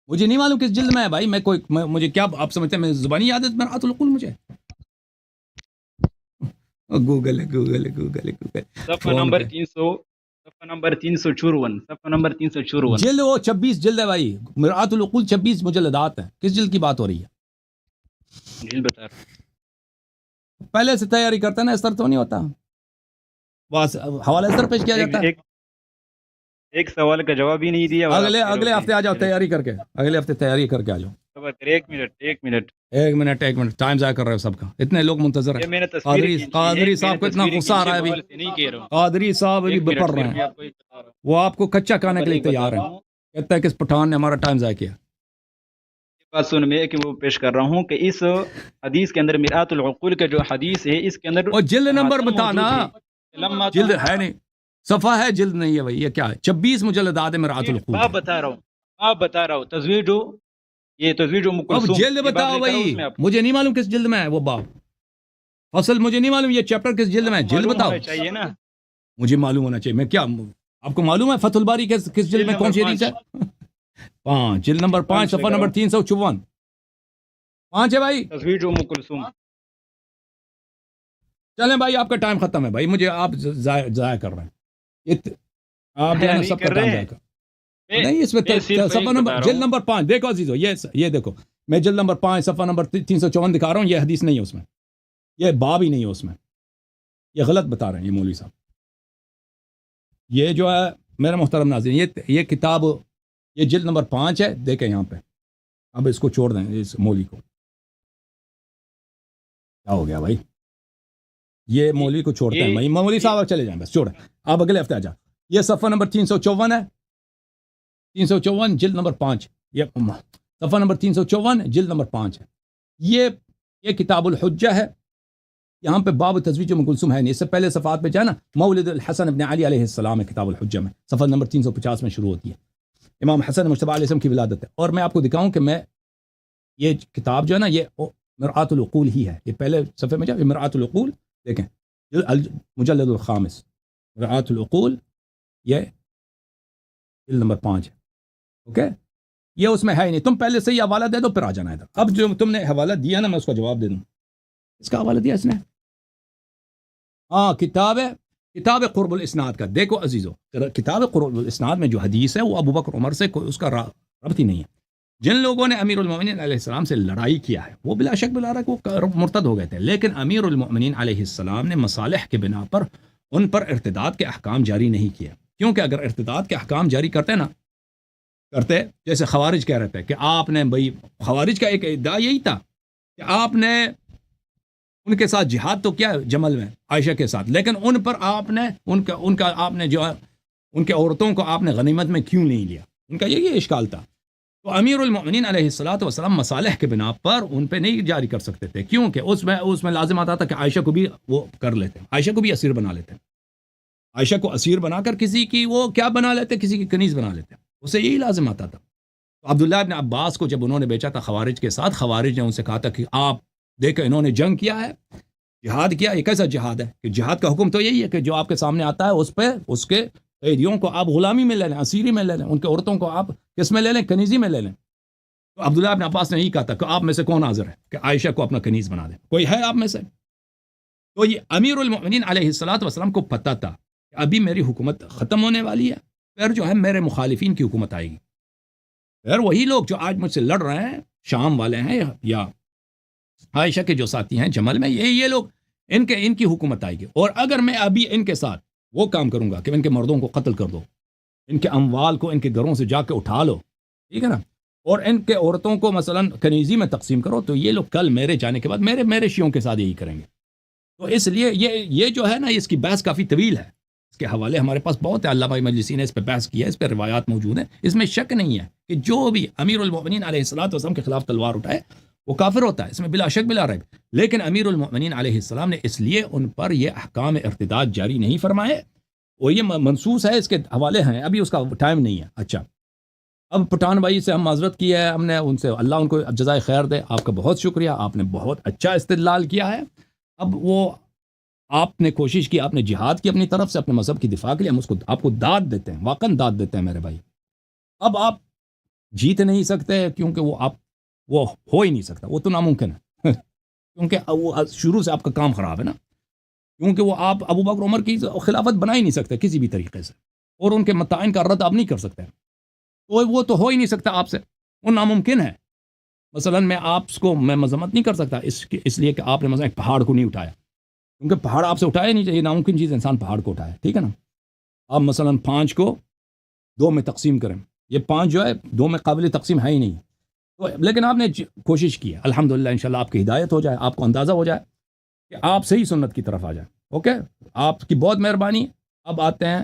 مجھے نہیں معلوم کس جلد میں ہے بھائی، مجھے کیا آپ سمجھتے ہیں میں زبانی عادت میں رات القل مجھے گوگل صفحہ فون نمبر پہ 300، صفحہ نمبر 354، صفحہ نمبر 354. جلد وہ 26 جلد ہے بھائی، مرآت العقول 26 مجلدات ہیں. کس جلد کی بات ہو رہی ہے؟ جی بتا رہا ہوں. پہلے سے تیاری کرتا نا، اس طرح تو نہیں ہوتا، بس حوالہ اس طرح پیش کیا جاتا ہے. ایک سوال کا جواب ہی نہیں دیا. اگلے ہفتے آ جاؤ، تیاری کر کے اگلے ہفتے تیاری کر کے آ جاؤ. ایک منٹ ایک منٹ ٹائم ضائع کر رہے ہو سب کا، اتنے لوگ منتظر یہ ہیں. میں نے تصویریں قادری صاحب کو اتنا غصہ آ رہا ہے ابھی، نہیں کہہ رہا ہوں. قادری صاحب ابھی پڑھ رہے ہیں، وہ آپ کو کچا کھانے کے لیے تیار ہیں. کہتا ہے کہ اس پٹھان نے ہمارا ٹائم ضائع کیا. بات سن میں کہ وہ پیش کر رہا ہوں کہ اس حدیث کے اندر مرآت العقول کا جو حدیث ہے اس کے اندر اور جلد نمبر بتانا، لما جلد ہے نہیں، صفحہ ہے، جلد نہیں ہے بھائی. یہ کیا ہے؟ 26 مجلدات ہے مرآت العقول. آپ بتا رہا ہوں تزویج، یہ تزویج ام اب کلثوم. جلد بتاؤ بھائی، مجھے نہیں معلوم کس جلد میں ہے وہ باب، فصل مجھے نہیں معلوم، یہ چیپٹر کس جلد میں ہے، جلد بتاؤ. چاہیے نا، مجھے معلوم ہونا چاہیے. میں کیا آپ کو معلوم ہے فتح الباری کس جلد میں کون سی حدیث ہے؟ 5 جلد نمبر 5 صفحہ نمبر 354 5 ہے بھائی. تزویج ام کلثوم. چلیں بھائی آپ کا ٹائم ختم ہے بھائی، مجھے آپ ضائع کر رہے ہیں، آپ جو ہے نا سب کا ٹائم ضائع کر نہیں. اس میں صفحہ نمبر جلد نمبر 5 دیکھو عزیزو، یہ دیکھو، میں جلد نمبر 5 صفحہ نمبر 354 دکھا رہا ہوں. یہ حدیث نہیں ہے اس میں، یہ باب ہی نہیں ہے اس میں، یہ غلط بتا رہے ہیں یہ مولوی صاحب. یہ جو ہے میرے محترم ناظرین، یہ کتاب، یہ جلد نمبر 5 ہے، دیکھیں یہاں پہ. اب اس کو چھوڑ دیں، اس مولوی کو. کیا ہو گیا بھائی؟ یہ مولوی کو چھوڑتے ہیں بھائی، مولوی صاحب چلے جائیں، بس چھوڑیں، آپ اگلے ہفتے آ جائیں. یہ صفحہ نمبر 354 ہے، 354 جلد نمبر 5، یہ صفحہ نمبر 354 جلد نمبر 5 ہے. یہ کتاب الحجہ ہے. یہاں پہ باب تزویج ام کلثوم ہے نہیں. اس سے پہلے صفحات پہ جانا، مولد الحسن ابن علی علیہ السلام ہے کتاب الحجہ میں، صفحہ نمبر 350 میں شروع ہوتی ہے. امام حسن مجتبی علیہ السلام کی ولادت ہے. اور میں آپ کو دکھاؤں کہ میں یہ کتاب جو ہے نا یہ مرآت العقول ہی ہے. یہ پہلے صفحے میں جا، مرآت العقول دیکھیں، مجلد الخامس، مرآت العقول، یہ جلد نمبر 5 ہے. اوکے، یہ اس میں ہے ہی نہیں. تم پہلے سے ہی حوالہ دے دو پھر آ جانا ادھر. اب جو تم نے حوالہ دیا نا میں اس کا جواب دے دوں. اس کا حوالہ دیا اس نے، ہاں کتاب قرب الاسناد کا. دیکھو عزیزو، کتاب قرب الاسناد میں جو حدیث ہے وہ ابو بکر عمر سے کوئی اس کا ربط ہی نہیں ہے. جن لوگوں نے امیر المومنین علیہ السلام سے لڑائی کیا ہے وہ بلا شک بلا رہا ہے کہ وہ مرتد ہو گئے تھے، لیکن امیر المومنین علیہ السلام نے مصالح کے بنا پر ان پر ارتداد کے احکام جاری نہیں کیے. کیونکہ اگر ارتداد کے احکام جاری کرتے جیسے خوارج کہہ رہے تھے کہ آپ نے بھائی، خوارج کا ایک ادعا یہی تھا کہ آپ نے ان کے ساتھ جہاد تو کیا جمل میں عائشہ کے ساتھ، لیکن ان پر آپ نے ان کا آپ نے جو ہے ان کے عورتوں کو آپ نے غنیمت میں کیوں نہیں لیا. ان کا یہی اشکال تھا. تو امیر المؤمنین علیہ الصلوۃ والسلام مصالح کے بنا پر ان پہ نہیں جاری کر سکتے تھے، کیونکہ اس میں لازم آتا تھا کہ عائشہ کو بھی وہ کر لیتے، عائشہ کو بھی اسیر بنا لیتے، عائشہ کو اسیر بنا کر کسی کی وہ کیا بنا لیتے، کسی کی کنیز بنا لیتے، اسے یہی لازم آتا تھا۔ تو عبداللہ ابن عباس کو جب انہوں نے بیچا تھا خوارج کے ساتھ، خوارج نے ان سے کہا تھا کہ آپ دیکھیں انہوں نے جنگ کیا ہے، جہاد کیا، یہ کیسا جہاد ہے؟ کہ جہاد کا حکم تو یہی ہے کہ جو آپ کے سامنے آتا ہے اس پہ اس کے قیدیوں کو آپ غلامی میں لے لیں، اسیری میں لے لیں، ان کے عورتوں کو آپ کس میں لے لیں، کنیزی میں لے لیں۔ تو عبداللہ ابن عباس نے یہی کہا تھا کہ آپ میں سے کون حاضر ہے کہ عائشہ کو اپنا کنیز بنا دیں، کوئی ہے آپ میں سے؟ تو یہ امیر المؤمنین علیہ الصلوۃ والسلام کو پتہ تھا کہ ابھی میری حکومت ختم ہونے والی ہے، پھر جو ہے میرے مخالفین کی حکومت آئے گی، پھر وہی لوگ جو آج مجھ سے لڑ رہے ہیں، شام والے ہیں یا عائشہ کے جو ساتھی ہیں جمل میں، یہ لوگ ان کی حکومت آئے گی، اور اگر میں ابھی ان کے ساتھ وہ کام کروں گا کہ ان کے مردوں کو قتل کر دو، ان کے اموال کو ان کے گھروں سے جا کے اٹھا لو، ٹھیک ہے نا، اور ان کے عورتوں کو مثلا کنیزی میں تقسیم کرو، تو یہ لوگ کل میرے جانے کے بعد میرے شیعوں کے ساتھ یہی کریں گے۔ تو اس لیے یہ جو ہے نا، اس کی بحث کافی طویل ہے، اس کے حوالے ہمارے پاس بہت ہے، علامہ مجلسی نے اس پہ بحث کیا ہے، اس پہ روایات موجود ہیں، اس میں شک نہیں ہے کہ جو بھی امیر المؤمنین علیہ الصلوۃ والسلام کے خلاف تلوار اٹھائے وہ کافر ہوتا ہے، اس میں بلا شک بلا ریب، لیکن امیر المؤمنین علیہ السلام نے اس لیے ان پر یہ احکام ارتداد جاری نہیں فرمائے، وہ یہ منصوص ہے، اس کے حوالے ہیں، ابھی اس کا ٹائم نہیں ہے۔ اچھا، اب پٹھان بھائی سے ہم معذرت کی ہے، ہم نے ان سے، اللہ ان کو جزائے خیر دے، آپ کا بہت شکریہ، آپ نے بہت اچھا استدلال کیا ہے۔ اب وہ آپ نے کوشش کی، آپ نے جہاد کی اپنی طرف سے، اپنے مذہب کی دفاع کے لیے، ہم اس کو آپ کو داد دیتے ہیں، واقعا داد دیتے ہیں میرے بھائی۔ اب آپ جیت نہیں سکتے کیونکہ وہ ہو ہی نہیں سکتا، وہ تو ناممکن ہے کیونکہ وہ شروع سے آپ کا کام خراب ہے نا، کیونکہ وہ آپ ابو بکر عمر کی خلافت بنا ہی نہیں سکتے کسی بھی طریقے سے، اور ان کے متعین کا رد آپ نہیں کر سکتے، تو وہ تو ہو ہی نہیں سکتا آپ سے، وہ ناممکن ہے۔ مثلا میں آپ کو میں مذمت نہیں کر سکتا اس لیے کہ آپ نے مثلا ایک پہاڑ کو نہیں اٹھایا، کیونکہ پہاڑ آپ سے اٹھایا نہیں چاہیے، ناممکن چیز انسان پہاڑ کو اٹھائے، ٹھیک ہے نا۔ آپ مثلا 5 کو 2 میں تقسیم کریں، یہ 5 جو ہے 2 میں قابل تقسیم ہے ہی نہیں، تو لیکن آپ نے کوشش کی ہے، الحمدللہ، انشاءاللہ آپ کی ہدایت ہو جائے، آپ کو اندازہ ہو جائے کہ آپ صحیح سنت کی طرف آ جائیں۔ اوکے، آپ کی بہت مہربانی۔ اب آتے ہیں